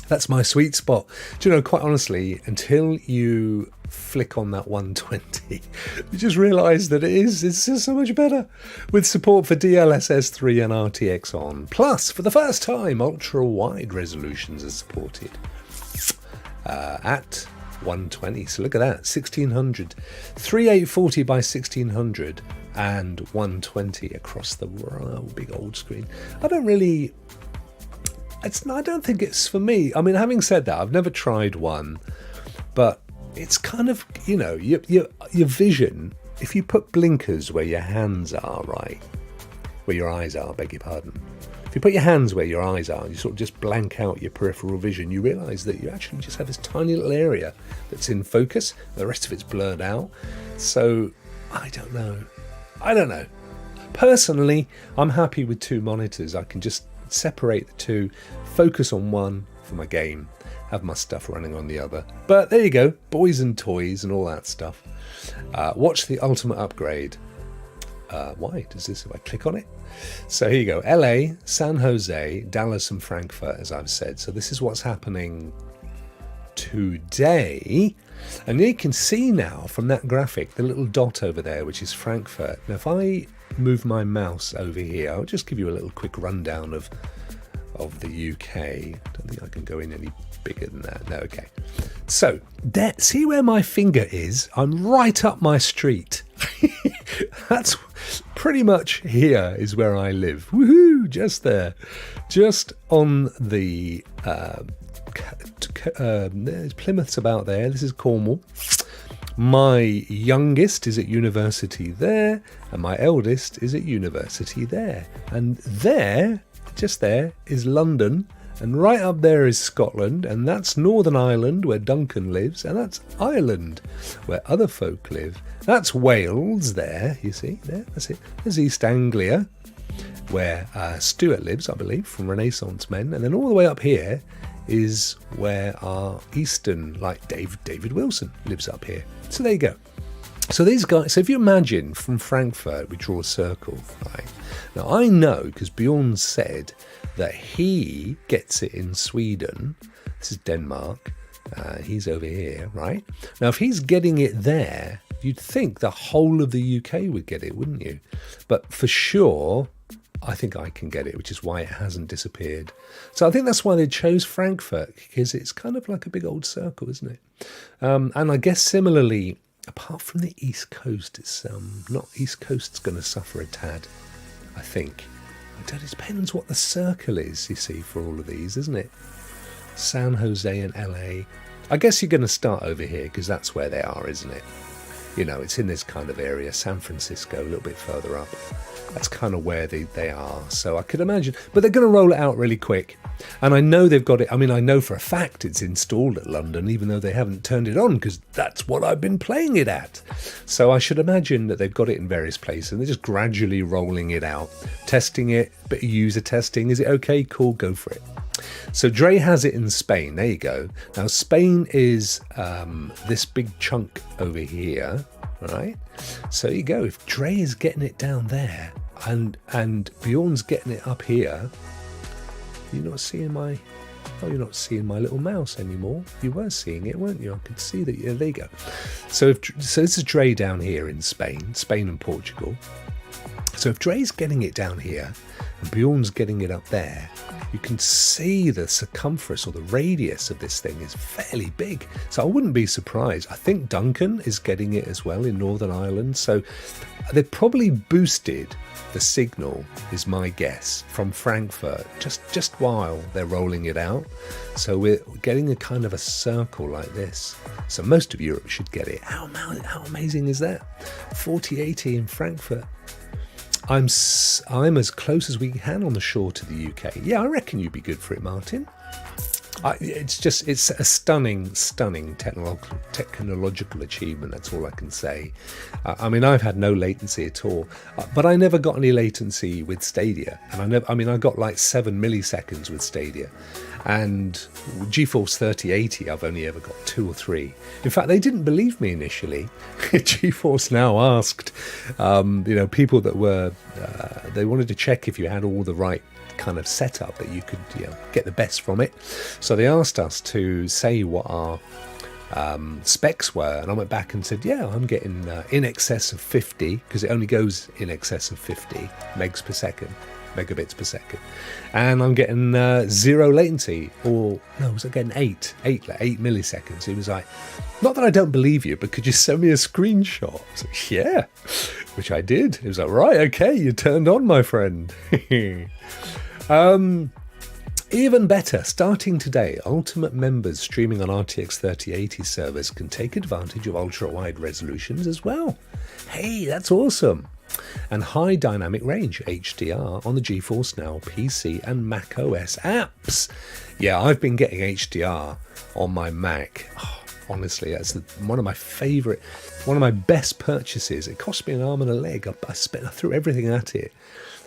That's my sweet spot. Do you know, quite honestly, until you flick on that 120, you just realise that it's just so much better. With support for DLSS 3 and RTX on. Plus, for the first time, ultra-wide resolutions are supported at 120. So look at that, 1600, 3840 by 1600 and 120 across the big old screen. I don't think it's for me. I mean, having said that, I've never tried one, but it's kind of, you know, your vision, if you put blinkers where your hands are, right, where your eyes are, beg your pardon, if you put your hands where your eyes are and you sort of just blank out your peripheral vision, you realise that you actually just have this tiny little area that's in focus, the rest of it's blurred out. So, I don't know. Personally, I'm happy with 2 monitors. I can just separate the 2, focus on one for my game, have my stuff running on the other. But there you go, boys and toys and all that stuff. Watch the ultimate upgrade. Why does this, if I click on it? So here you go, LA, San Jose, Dallas and Frankfurt, as I've said. So this is what's happening today. And you can see now from that graphic, the little dot over there, which is Frankfurt. Now if I move my mouse over here, I'll just give you a little quick rundown of the UK. I don't think I can go in any bigger than that. No, okay. So there, see where my finger is? I'm right up my street. That's pretty much here is where I live. Woohoo! Just there, just on the there's Plymouth's about there. This is Cornwall. My youngest is at university there, and my eldest is at university there. And there, just there, is London, and right up there is Scotland, and that's Northern Ireland, where Duncan lives, and that's Ireland, where other folk live. That's Wales there, you see, there, that's it. There's East Anglia, where Stuart lives, I believe, from Renaissance Men, and then all the way up here is where our Eastern, like David Wilson, lives up here. So there you go. So these guys, so if you imagine from Frankfurt, we draw a circle, right? Now I know, because Bjorn said that he gets it in Sweden. This is Denmark. He's over here, right? Now if he's getting it there, you'd think the whole of the UK would get it, wouldn't you? But for sure, I think I can get it, which is why it hasn't disappeared. So I think that's why they chose Frankfurt, because it's kind of like a big old circle, isn't it? And I guess similarly, apart from the East Coast, it's not East Coast's going to suffer a tad, I think. It depends what the circle is, you see, for all of these, isn't it? San Jose and LA. I guess you're going to start over here, because that's where they are, isn't it? You know, it's in this kind of area. San Francisco, a little bit further up. That's kind of where they are. So I could imagine. But they're going to roll it out really quick. And I know they've got it. I mean, I know for a fact it's installed at London, even though they haven't turned it on, because that's what I've been playing it at. So I should imagine that they've got it in various places. And they're just gradually rolling it out, testing it, bit of user testing. Is it okay? Cool, go for it. So Dre has it in Spain. There you go. Now Spain is this big chunk over here, right? So there you go. If Dre is getting it down there and Bjorn's getting it up here, you're not seeing my little mouse anymore. You were seeing it, weren't you? I could see that. Yeah, there you go. So this is Dre down here in Spain and Portugal. So if Dre's getting it down here and Bjorn's getting it up there, you can see the circumference or the radius of this thing is fairly big. So I wouldn't be surprised. I think Duncan is getting it as well in Northern Ireland. So they've probably boosted the signal, is my guess, from Frankfurt just while they're rolling it out. So we're getting a kind of a circle like this. So most of Europe should get it. How amazing is that? 4080 in Frankfurt. I'm as close as we can on the shore to the UK. Yeah, I reckon you'd be good for it, Martin. It's a stunning technological achievement. That's all I can say. I mean, I've had no latency at all, but I never got any latency with Stadia, and I got like 7 milliseconds with Stadia, and GeForce 3080 I've only ever got 2 or 3. In fact, they didn't believe me initially. GeForce Now asked, people that were they wanted to check if you had all the right kind of setup that you could get the best from it. So they asked us to say what our specs were, and I went back and said, yeah, I'm getting in excess of 50, because it only goes in excess of 50 megabits per second, and I'm getting 0 latency, or no, was I getting 8 milliseconds? He was like, not that I don't believe you, but could you send me a screenshot? I was like, yeah, which I did. He was like, right, okay, you turned on, my friend. Even better, starting today, Ultimate members streaming on RTX 3080 servers can take advantage of ultra-wide resolutions as well. Hey, that's awesome. And high dynamic range, HDR, on the GeForce Now PC and Mac OS apps. Yeah, I've been getting HDR on my Mac, honestly. That's one of my best purchases. It cost me an arm and a leg. I threw everything at it.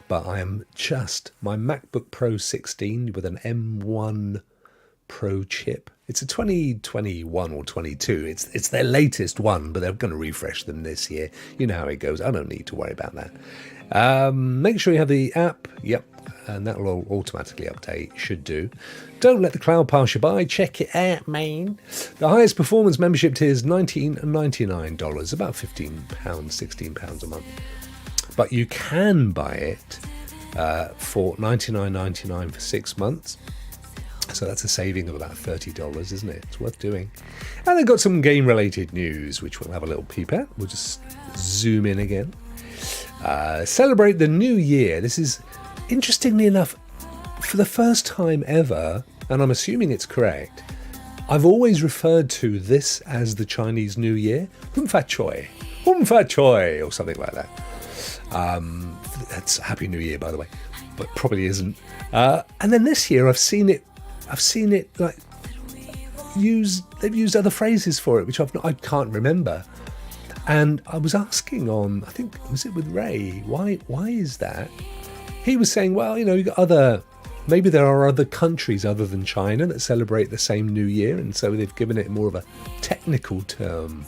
But I am just, my MacBook Pro 16 with an M1 Pro chip. It's a 2021 or 22. It's their latest one, but they're going to refresh them this year. You know how it goes. I don't need to worry about that. Make sure you have the app. Yep. And that will automatically update. Should do. Don't let the cloud pass you by. Check it out, man. The highest performance membership tier is $19.99, about £15, £16 a month. But you can buy it for $99.99 for 6 months. So that's a saving of about $30, isn't it? It's worth doing. And they've got some game-related news, which we'll have a little peep at. We'll just zoom in again. Celebrate the new year. This is, interestingly enough, for the first time ever, and I'm assuming it's correct, I've always referred to this as the Chinese New Year. Hum Fa Choi. Hum Fa Choi, or something like that. That's Happy New Year, by the way, but probably isn't. And then this year I've seen it like they've used other phrases for it, which I can't remember. And I was asking I think, was it with Ray? Why is that? He was saying, well, you got maybe there are other countries other than China that celebrate the same New Year, and so they've given it more of a technical term.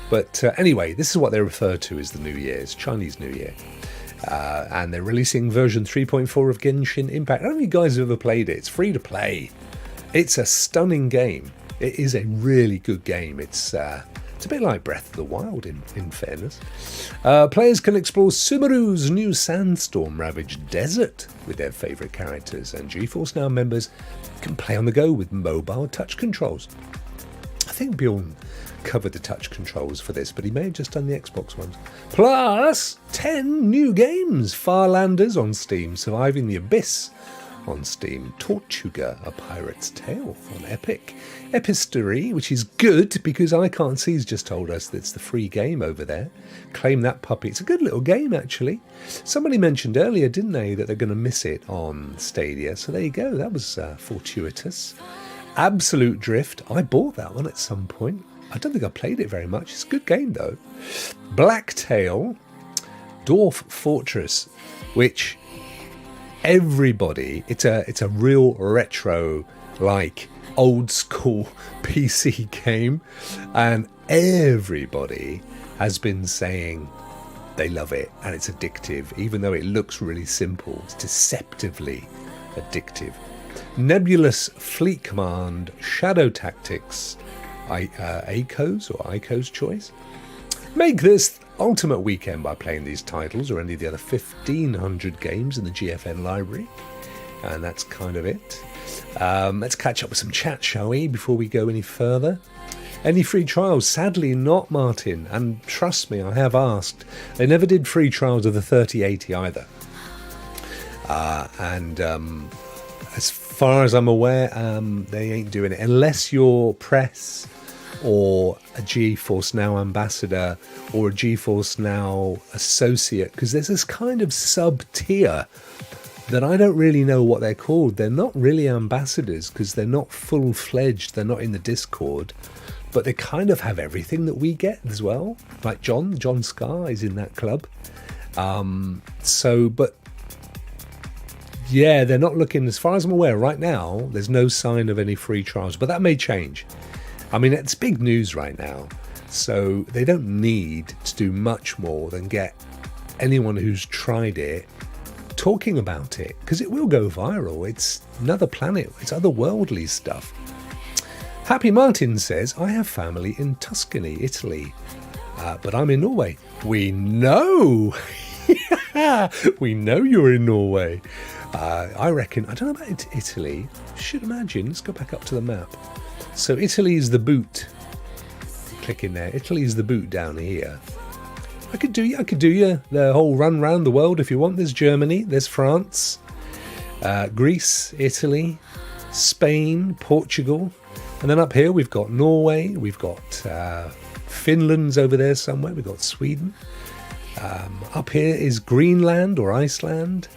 But anyway, this is what they refer to as the New Year. It's Chinese New Year. And they're releasing version 3.4 of Genshin Impact. I don't know if you guys have ever played it. It's free to play. It's a stunning game. It is a really good game. It's a bit like Breath of the Wild, in fairness. Players can explore Sumeru's new sandstorm-ravaged desert with their favourite characters, and GeForce Now members can play on the go with mobile touch controls. I think Bjorn covered the touch controls for this, but he may have just done the Xbox ones. Plus 10 new games. Farlanders on Steam, Surviving the Abyss on Steam, Tortuga, A Pirate's Tale on Epic, Epistory, which is good because I Can't See's just told us that it's the free game over there. Claim that puppy. It's a good little game, actually. Somebody mentioned earlier, didn't they, that they're going to miss it on Stadia, so there you go. That was fortuitous. Absolute Drift. I bought that one at some point. I don't think I played it very much. It's a good game, though. Blacktail, Dwarf Fortress, which everybody, it's a real retro, like old school PC game, and everybody has been saying they love it and it's addictive, even though it looks really simple. It's deceptively addictive. Nebulous Fleet Command, Shadow Tactics, Ico's Choice. Make this ultimate weekend by playing these titles or any of the other 1,500 games in the GFN library. And that's kind of it. Let's catch up with some chat, shall we, before we go any further? Any free trials? Sadly not, Martin. And trust me, I have asked. They never did free trials of the 3080 either. As far as I'm aware, they ain't doing it. Unless you're press or a GeForce Now ambassador or a GeForce Now associate, because there's this kind of sub-tier that I don't really know what they're called. They're not really ambassadors because they're not full-fledged. They're not in the Discord, but they kind of have everything that we get as well. Like John Scar is in that club. But yeah, they're not looking, as far as I'm aware right now, there's no sign of any free trials, but that may change. I mean, it's big news right now, so they don't need to do much more than get anyone who's tried it talking about it, because it will go viral. It's another planet, it's otherworldly stuff. Happy Martin says, I have family in Tuscany, Italy, but I'm in Norway. We know! We know you're in Norway. I reckon, I don't know about Italy, should imagine, let's go back up to the map. So Italy is the boot. Click in there. Italy is the boot down here. I could do you the whole run round the world if you want. There's Germany, there's France, Greece, Italy, Spain, Portugal, and then up here we've got Norway, we've got Finland's over there somewhere, we've got Sweden. Up here is Greenland or Iceland.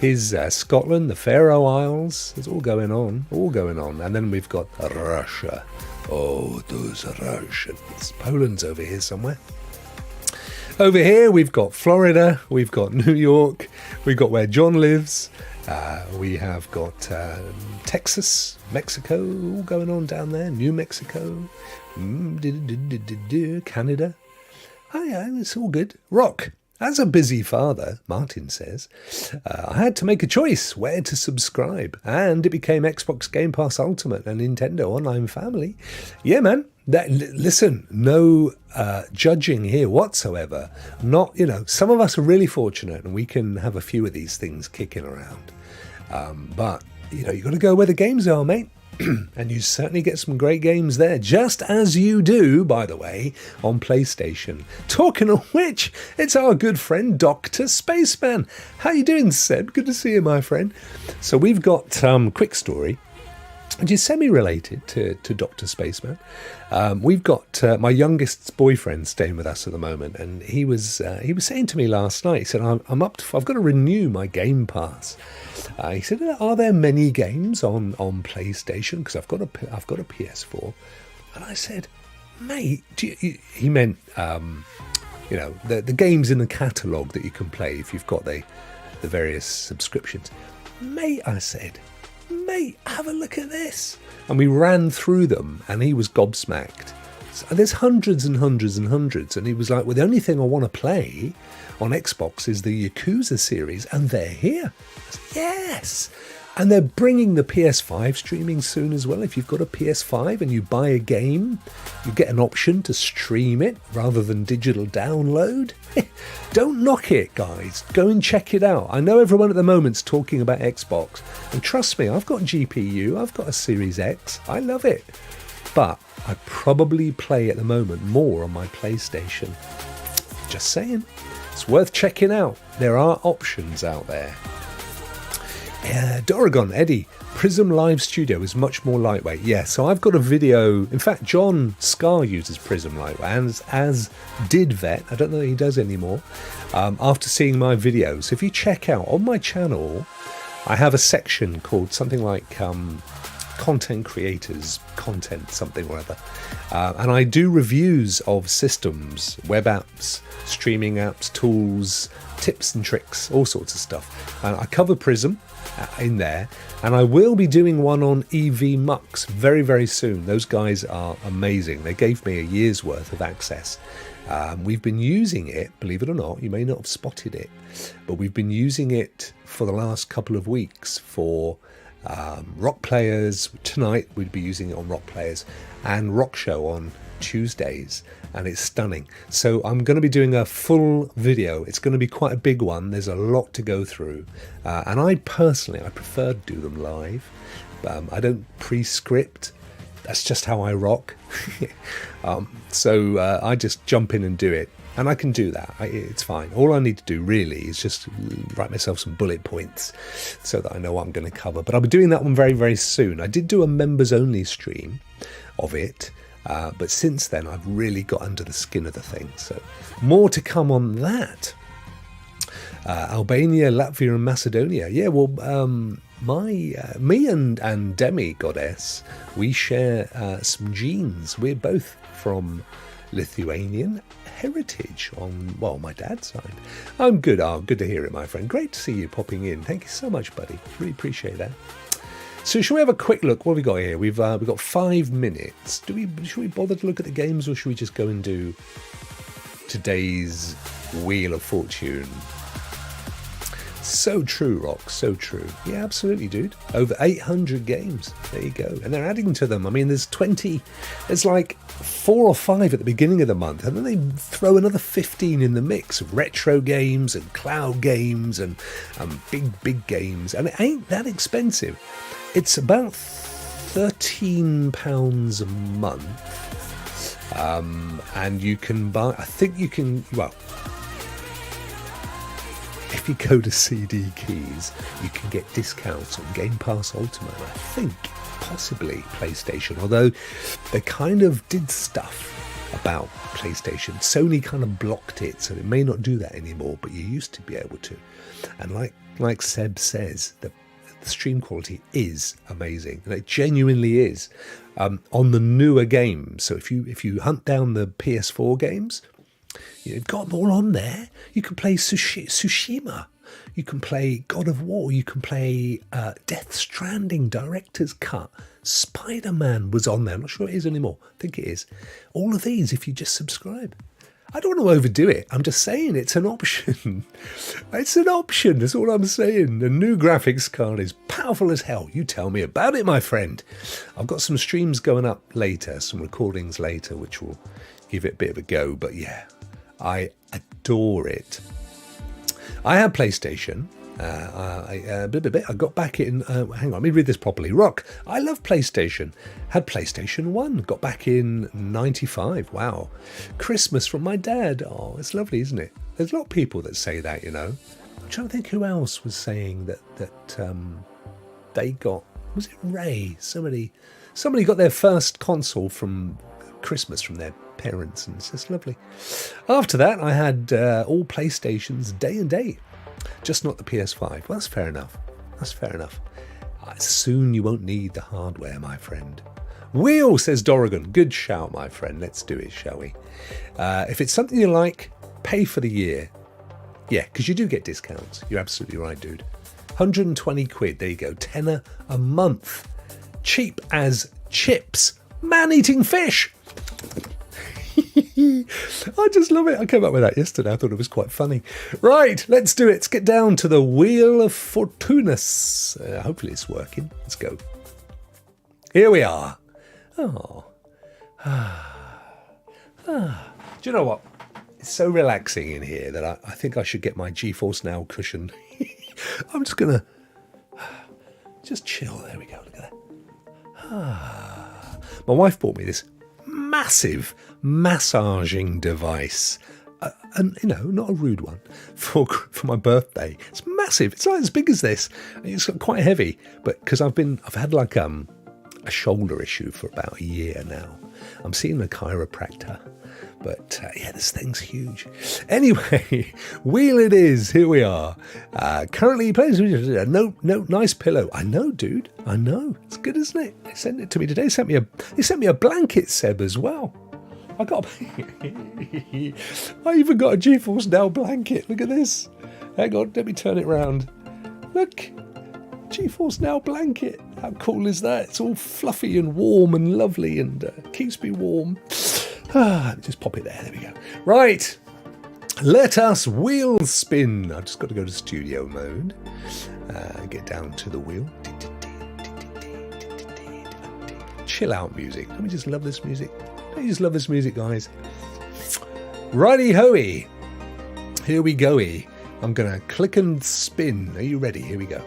Here's Scotland, the Faroe Isles. It's all going on, And then we've got Russia. Oh, those Russians. Poland's over here somewhere. Over here, we've got Florida, we've got New York, we've got where John lives, we have got Texas, Mexico, all going on down there, New Mexico, Canada. Oh yeah, it's all good. Rokk. As a busy father, Martin says, I had to make a choice where to subscribe, and it became Xbox Game Pass Ultimate and Nintendo Online Family. Yeah, man. Listen, no judging here whatsoever. Not, some of us are really fortunate and we can have a few of these things kicking around. But, you've got to go where the games are, mate. And you certainly get some great games there, just as you do, by the way, on PlayStation. Talking of which, it's our good friend Dr. Spaceman. How you doing, Seb? Good to see you, my friend. So we've got quick story, which is semi-related to Dr. Spaceman. We've got my youngest's boyfriend staying with us at the moment, and he was saying to me last night, he said, I've got to renew my Game Pass. He said, are there many games on PlayStation? Because I've got a PS4. And I said, mate, he meant, the games in the catalogue that you can play if you've got the various subscriptions. Mate, I said, have a look at this. And we ran through them, and he was gobsmacked. So there's hundreds and hundreds and hundreds. And he was like, well, the only thing I want to play on Xbox is the Yakuza series, and they're here. I said, yes. And they're bringing the PS5 streaming soon as well. If you've got a PS5 and you buy a game, you get an option to stream it rather than digital download. Don't knock it, guys. Go and check it out. I know everyone at the moment's talking about Xbox. And trust me, I've got GPU. I've got a Series X. I love it. But I probably play at the moment more on my PlayStation. Just saying. It's worth checking out. There are options out there. Doragon, Eddie, Prism Live Studio is much more lightweight. Yeah, so I've got a video. In fact, John Scar uses Prism Lightweight, as did Vet. I don't know that he does anymore. After seeing my videos, if you check out on my channel, I have a section called something like content creators, content something or other. And I do reviews of systems, web apps, streaming apps, tools, tips and tricks, all sorts of stuff. And I cover Prism in there, and I will be doing one on EV Mux very, very soon. Those guys are amazing. They gave me a year's worth of access. We've been using it, believe it or not, you may not have spotted it, but we've been using it for the last couple of weeks for Rokk Players. Tonight we'd be using it on Rokk Players, and Rokk Show on Tuesdays, and it's stunning. So I'm going to be doing a full video. It's going to be quite a big one. There's a lot to go through, and I prefer to do them live. I don't pre-script. That's just how I rock. So I just jump in and do it, and I can do that. It's fine. All I need to do really is just write myself some bullet points so that I know what I'm going to cover. But I'll be doing that one very, very soon. I did do a members only stream of it, but since then I've really got under the skin of the thing. So more to come on that. Albania, Latvia and Macedonia. Yeah, well, me and Demi Goddess, we share some genes. We're both from Lithuanian heritage on, well, my dad's side. I'm good. Good to hear it, my friend. Great to see you popping in. Thank you so much, buddy. Really appreciate that. So shall we have a quick look? What have we got here? We've got 5 minutes. Should we bother to look at the games, or should we just go and do today's Wheel of Fortune? So true, Rokk, so true. Yeah, absolutely, dude. Over 800 games. There you go. And they're adding to them. I mean, there's like 4 or 5 at the beginning of the month, and then they throw another 15 in the mix of retro games and cloud games and big games. And it ain't that expensive. It's about £13 a month. And you can buy, I think you can, well, if you go to CD Keys, you can get discounts on Game Pass Ultimate. I think possibly PlayStation, although they kind of did stuff about PlayStation. Sony kind of blocked it, so it may not do that anymore, but you used to be able to. And like like Seb says, the stream quality is amazing, and it genuinely is. On the newer games, so if you hunt down the PS4 games, you've got them all on there. You can play Tsushima, you can play God of War, you can play Death Stranding Director's Cut. Spider-Man was on there. I'm not sure it is anymore. I think it is. All of these, if you just subscribe. I don't want to overdo it. I'm just saying it's an option. It's an option. That's all I'm saying. The new graphics card is powerful as hell. You tell me about it, my friend. I've got some streams going up later, some recordings later, which will give it a bit of a go. But yeah, I adore it. I had PlayStation. I got back in, hang on, let me read this properly. Rokk, I love PlayStation. Had PlayStation 1, got back in 95. Wow. Christmas from my dad. Oh, it's lovely, isn't it? There's a lot of people that say that, you know. I'm trying to think who else was saying that they got, was it Ray? Somebody got their first console from Christmas from their parents, and it's just lovely. After that, I had all PlayStations day and date. Just not the PS5. Well, that's fair enough. That's fair enough. Soon you won't need the hardware, my friend. Wheel, says Dorrigan. Good shout, my friend. Let's do it, shall we? If it's something you like, pay for the year. Yeah, because you do get discounts. You're absolutely right, dude. 120 quid. There you go. Tenner a month. Cheap as chips. Man-eating fish. I just love it. I came up with that yesterday. I thought it was quite funny. Right, let's do it. Let's get down to the Wheel of Fortunas. Hopefully it's working. Let's go. Here we are. Oh. Do you know what? It's so relaxing in here that I think I should get my GeForce Now cushion. I'm just going to just chill. There we go. Look at that. My wife bought me this massive massaging device, and you know, not a rude one, for my birthday. It's massive. It's like as big as this. It's quite heavy, but because I've had like a shoulder issue for about a year now. I'm seeing a chiropractor, but yeah, this thing's huge. Anyway, wheel it is. Here we are. Currently plays. No, nice pillow. I know, dude. I know. It's good, isn't it? They sent it to me today. They sent me a blanket, Seb, as well. I even got a GeForce Now blanket. Look at this. Hang on, let me turn it round. Look, GeForce Now blanket. How cool is that? It's all fluffy and warm and lovely, and keeps me warm. Just pop it there. There we go. Right, let us wheel spin. I've just got to go to studio mode. Get down to the wheel. Chill out music. Let me just love this music. I just love this music, guys. Righty-hoey. Here we go-y. I'm going to click and spin. Are you ready? Here we go.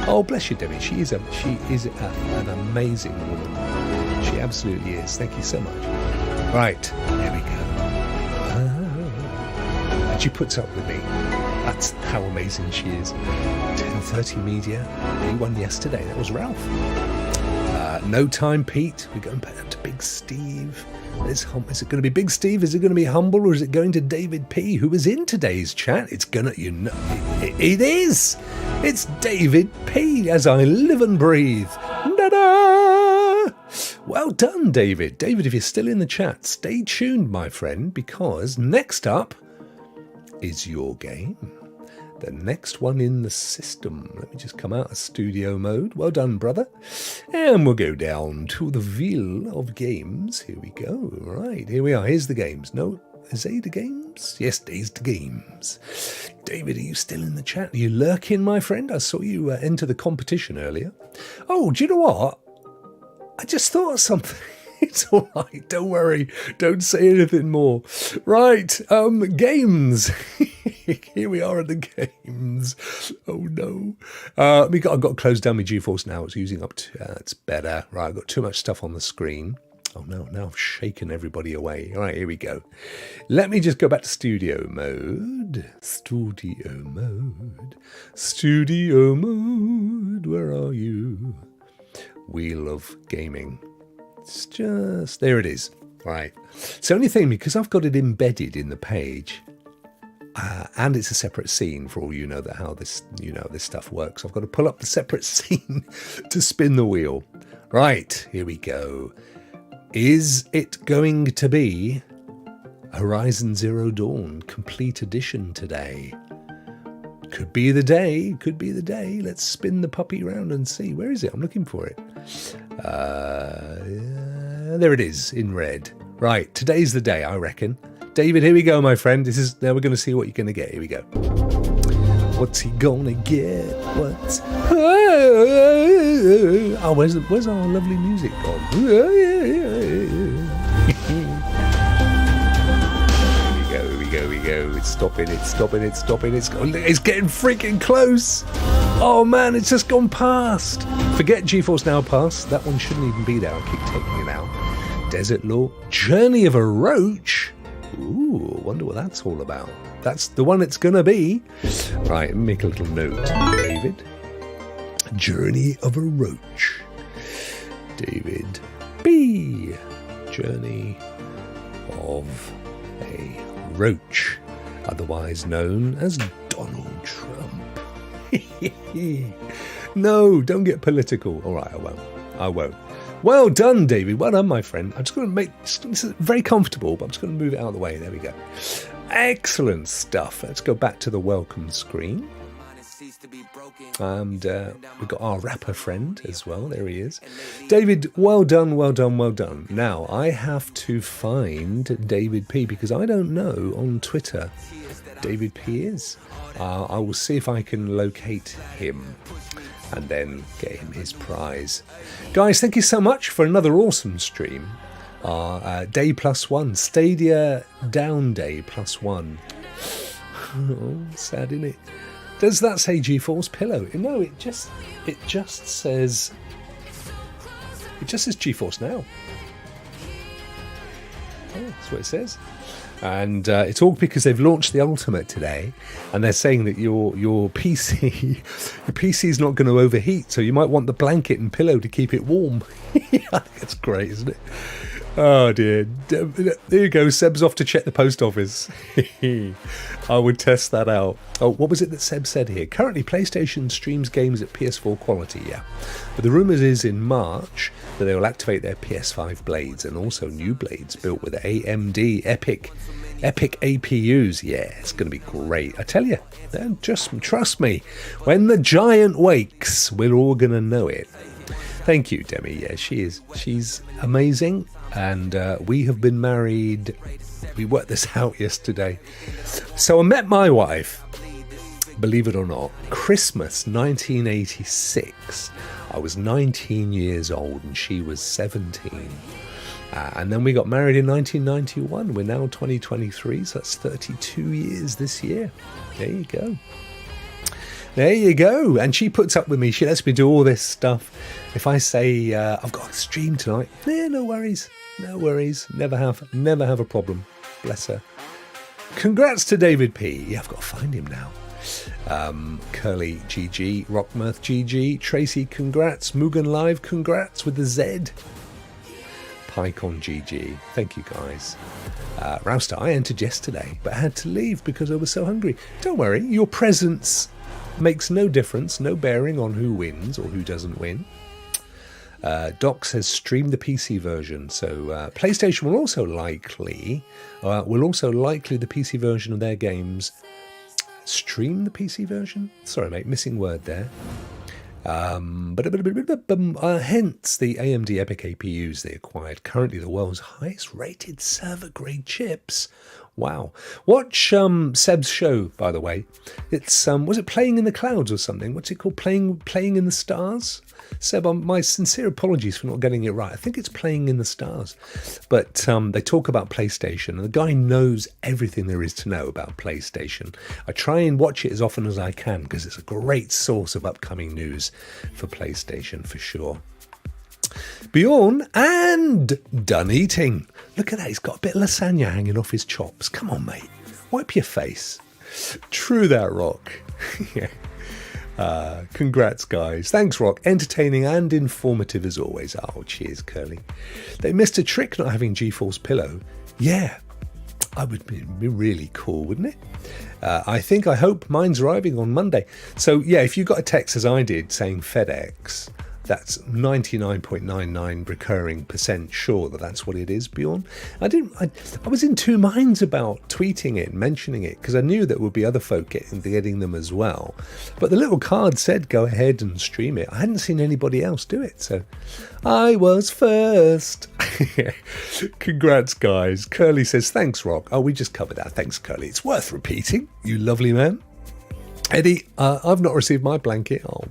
Oh, bless you, Debbie. She is an amazing woman. She absolutely is. Thank you so much. Right. Here we go. And she puts up with me. That's how amazing she is. 10:30 Media. He won yesterday. That was Ralph. No Time Pete. We're going back to Big Steve. Is it going to be Big Steve? Is it going to be Humble? Or is it going to David P, who is in today's chat? It's going to, it is. It's David P, as I live and breathe. Da-da! Well done, David. David, if you're still in the chat, stay tuned, my friend, because next up is your game. The next one in the system. Let me just come out of studio mode. Well done, brother. And we'll go down to the wheel of games. Here we go. Right, here we are. Here's the games. No, is they the games? Yes, these the games. David, are you still in the chat? Are you lurking, my friend? I saw you enter the competition earlier. Oh, do you know what? I just thought of something. It's all right. Don't worry. Don't say anything more. Right. Games. Here we are at the games. Oh, no. I've got to close down my GeForce Now. It's using up it's better. Right. I've got too much stuff on the screen. Oh, no. Now I've shaken everybody away. All right. Here we go. Let me just go back to studio mode. Studio mode. Studio mode. Where are you? Wheel of Gaming. It's just, there it is. Right. It's the only thing, because I've got it embedded in the page, and it's a separate scene for all you know that how this stuff works. I've got to pull up the separate scene to spin the wheel. Right, here we go. Is it going to be Horizon Zero Dawn Complete Edition today? Could be the day, could be the day. Let's spin the puppy around and see. Where is it? I'm looking for it. There it is, in red. Right, today's the day, I reckon. David, here we go, my friend. Now we're going to see what you're going to get. Here we go. What's he gonna get? What's... Oh, where's our lovely music gone? Here we go. It's stopping. It's getting freaking close. Oh, man, it's just gone past. Forget GeForce Now Pass. That one shouldn't even be there. I keep taking it out. Desert Law. Journey of a Roach. Ooh, wonder what that's all about. That's the one it's gonna be. Right, make a little note, David. Journey of a Roach. David B. Journey of a Roach, otherwise known as Donald Trump. No, don't get political. All right, I won't. Well done, David. Well done, my friend. I'm just going to this is very comfortable, but I'm just going to move it out of the way. There we go. Excellent stuff. Let's go back to the welcome screen. And we've got our rapper friend as well. There he is. David, well done. Now, I have to find David P, because I don't know on Twitter David P is. I will see if I can locate him and then get him his prize. Guys, thank you so much for another awesome stream. Day +1, Stadia down day +1. Oh, sad, isn't it? Does that say GeForce Pillow? No, it just says GeForce Now. Oh, that's what it says. And it's all because they've launched the Ultimate today, and they're saying that your PC is not going to overheat, so you might want the blanket and pillow to keep it warm. That's great, isn't it? Oh dear. There you go. Seb's off to check the post office. I would test that out. Oh, what was it that Seb said here? Currently, PlayStation streams games at PS4 quality, yeah. But the rumours is in March that they will activate their PS5 blades and also new blades built with AMD Epic APUs. Yeah, it's going to be great. I tell you, just trust me. When the giant wakes, we're all going to know it. Thank you, Demi. Yeah, she's amazing. And we have been married. We worked this out yesterday. So I met my wife, believe it or not, Christmas 1986. I was 19 years old and she was 17. And then we got married in 1991. We're now 2023, so that's 32 years this year. There you go. There you go. And she puts up with me. She lets me do all this stuff. If I say, I've got a stream tonight, yeah, no worries. No worries. Never have a problem. Bless her. Congrats to David P. Yeah, I've got to find him now. Curly GG, Rockmirth GG, Tracy congrats, Mugan Live congrats with the Z. PyCon GG. Thank you guys. Rouster, I entered yesterday, but I had to leave because I was so hungry. Don't worry, your presence makes no difference, no bearing on who wins or who doesn't win. Doc says stream the PC version, so PlayStation will also likely the PC version of their games stream the PC version. Sorry, mate, missing word there. Hence the AMD Epic APUs they acquired, currently the world's highest rated server grade chips. Wow. Watch Seb's show, by the way. It's was it Playing in the Clouds or something? What's it called? Playing in the Stars? Seb, my sincere apologies for not getting it right. I think it's Playing in the Stars. But they talk about PlayStation, and the guy knows everything there is to know about PlayStation. I try and watch it as often as I can because it's a great source of upcoming news for PlayStation for sure. Bjorn and done eating. Look at that, he's got a bit of lasagna hanging off his chops. Come on, mate. Wipe your face. True that, Rokk. Yeah. Congrats, guys. Thanks, Rokk. Entertaining and informative as always. Oh, cheers, Curly. They missed a trick not having GeForce Pillow. Yeah, I would be really cool, wouldn't it? I hope mine's arriving on Monday. So, yeah, if you got a text as I did saying FedEx, that's 99.99 recurring % sure that that's what it is, Bjorn. I was in two minds about tweeting it and mentioning it because I knew there would be other folk getting them as well. But the little card said go ahead and stream it. I hadn't seen anybody else do it, so I was first. Congrats, guys. Curly says, thanks, Rokk. Oh, we just covered that. Thanks, Curly. It's worth repeating, you lovely man. Eddie, I've not received my blanket. Oh,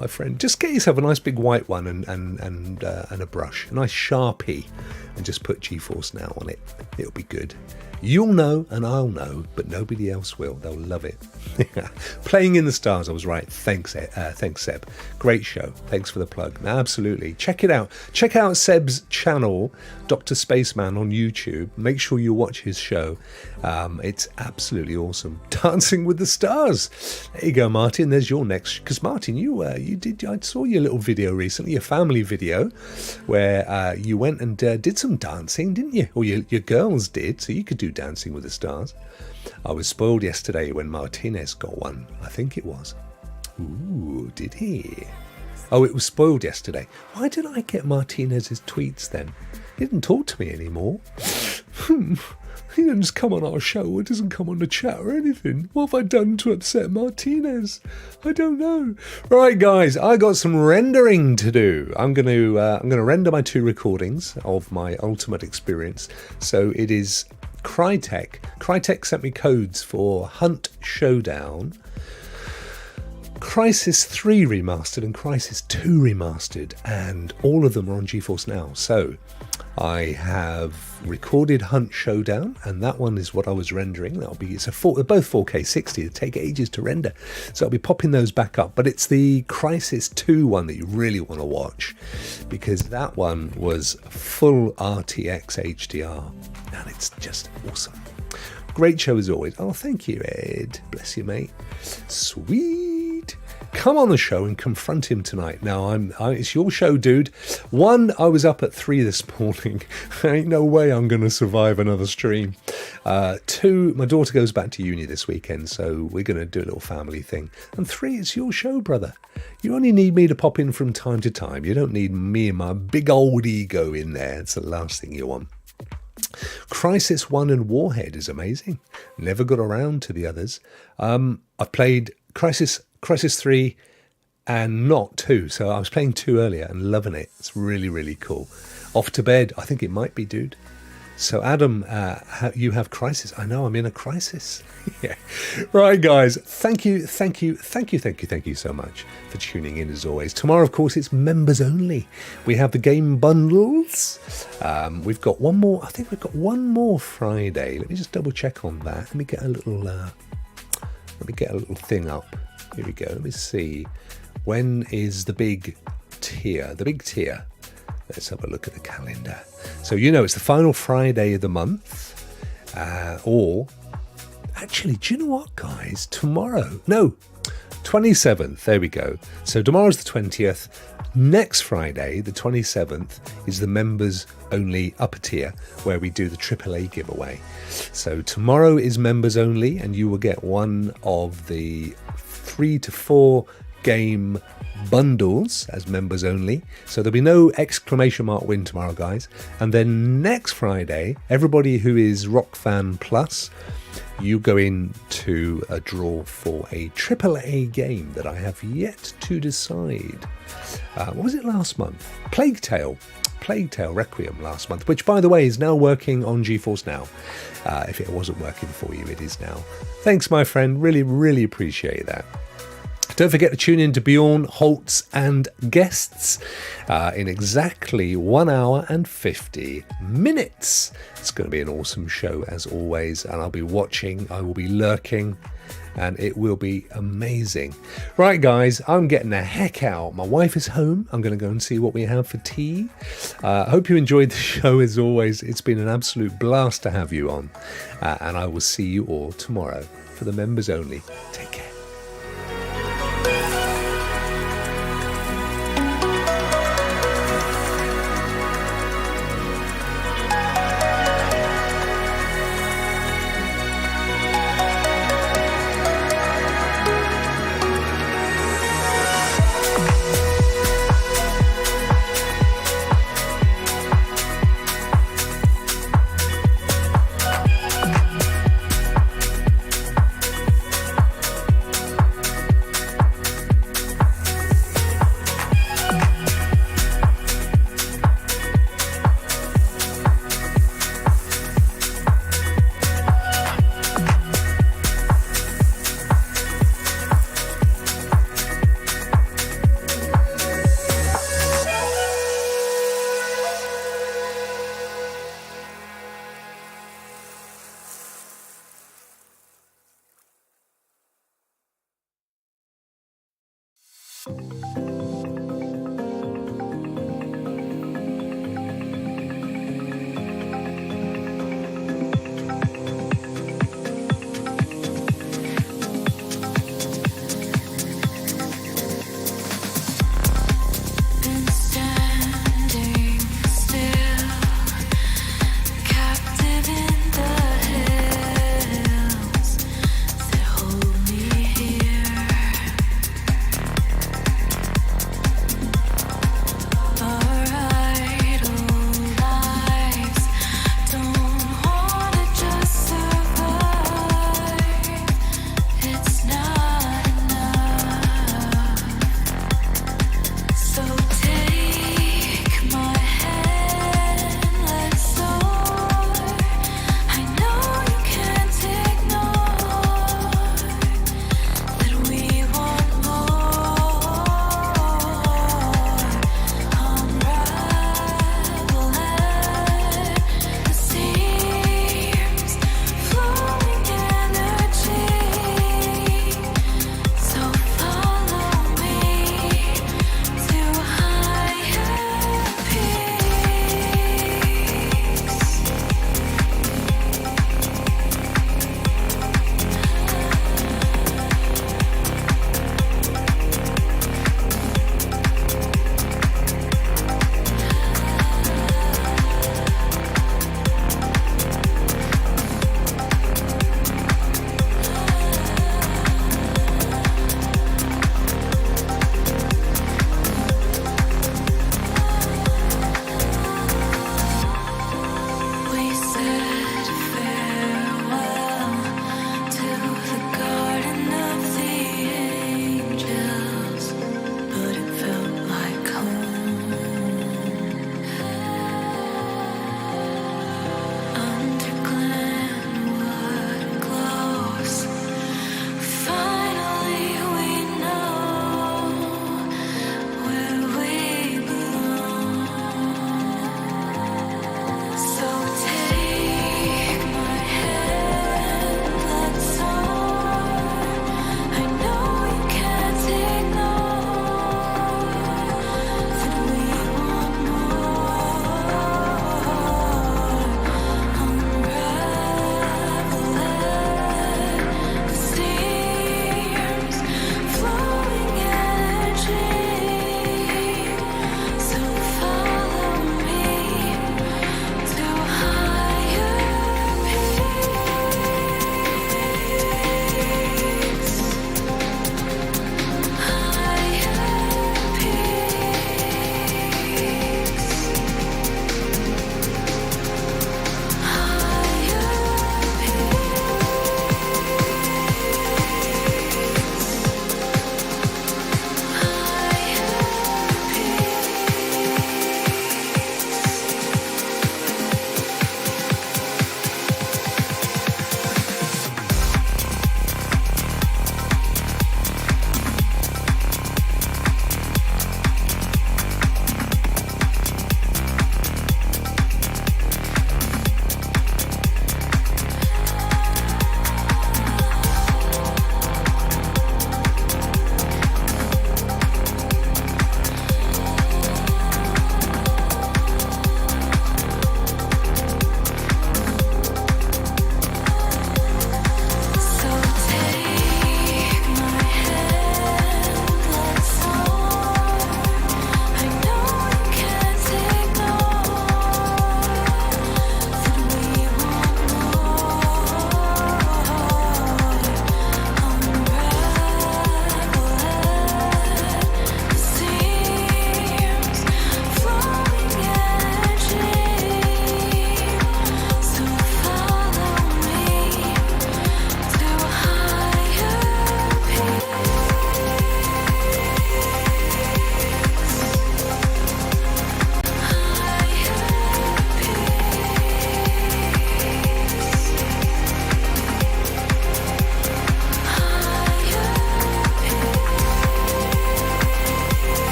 my friend, just get yourself a nice big white one and a brush, a nice Sharpie, and just put GeForce Now on it. It'll be good. You'll know and I'll know, but nobody else will. They'll love it. Playing in the Stars, I was right. Thanks, Seb. Great show. Thanks for the plug. No, absolutely. Check it out. Check out Seb's channel, Dr. Spaceman, on YouTube. Make sure you watch his show. It's absolutely awesome. Dancing with the Stars. There you go, Martin. There's your next. Because Martin, you did. I saw your little video recently, your family video, where you went and did some dancing, didn't you? Or your girls did. So you could do Dancing with the Stars. I was spoiled yesterday when Martinez got one. I think it was. Ooh, did he? Oh, it was spoiled yesterday. Why did I get Martinez's tweets then? He didn't talk to me anymore. He doesn't just come on our show or doesn't come on the chat or anything. What have I done to upset Martinez? I don't know. Right, guys, I got some rendering to do. I'm going to render my 2 recordings of my ultimate experience. So it is Crytek. Crytek sent me codes for Hunt Showdown, Crisis 3 Remastered and Crisis 2 Remastered, and all of them are on GeForce Now. So I have recorded Hunt Showdown, and that one is what I was rendering. They're both 4K 60. They take ages to render, so I'll be popping those back up. But it's the Crisis 2 one that you really want to watch, because that one was full RTX HDR, and it's just awesome. Great show as always. Oh, thank you, Ed. Bless you, mate. Sweet. Come on the show and confront him tonight. Now, it's your show, dude. 1, I was up at 3 this morning. Ain't no way I'm going to survive another stream. 2, my daughter goes back to uni this weekend, so we're going to do a little family thing. And 3, it's your show, brother. You only need me to pop in from time to time. You don't need me and my big old ego in there. It's the last thing you want. Crisis 1 and Warhead is amazing. Never got around to the others. I've played Crisis 3 and not 2. So I was playing 2 earlier and loving it. It's really, really cool. Off to bed. I think it might be, dude. So Adam, you have Crisis. I know, I'm in a crisis. Yeah. Right, guys. Thank you so much for tuning in as always. Tomorrow, of course, it's members only. We have the game bundles. We've got one more. I think we've got one more Friday. Let me just double check on that. Let me get a little thing up. Here we go. Let me see. When is the big tier? The big tier. Let's have a look at the calendar. So, it's the final Friday of the month. Or, actually, do you know what, guys? Tomorrow. No, 27th. There we go. So, tomorrow's the 20th. Next Friday, the 27th, is the members only upper tier, where we do the AAA giveaway. So, tomorrow is members only, and you will get one of the 3 to 4 game bundles as members only. So there'll be no exclamation mark win tomorrow, guys. And then next Friday, everybody who is Rokk Fan Plus, you go into a draw for a AAA game that I have yet to decide. What was it last month? Plague Tale Requiem last month, which, by the way, is now working on GeForce Now. If it wasn't working for you, it is now. Thanks, my friend. Really, really appreciate that. Don't forget to tune in to Bjorn, Holtz and guests in exactly 1 hour and 50 minutes. It's going to be an awesome show as always, and I'll be watching, I will be lurking, and it will be amazing. Right, guys, I'm getting the heck out. My wife is home. I'm going to go and see what we have for tea. I hope you enjoyed the show as always. It's been an absolute blast to have you on, and I will see you all tomorrow for the members only. Take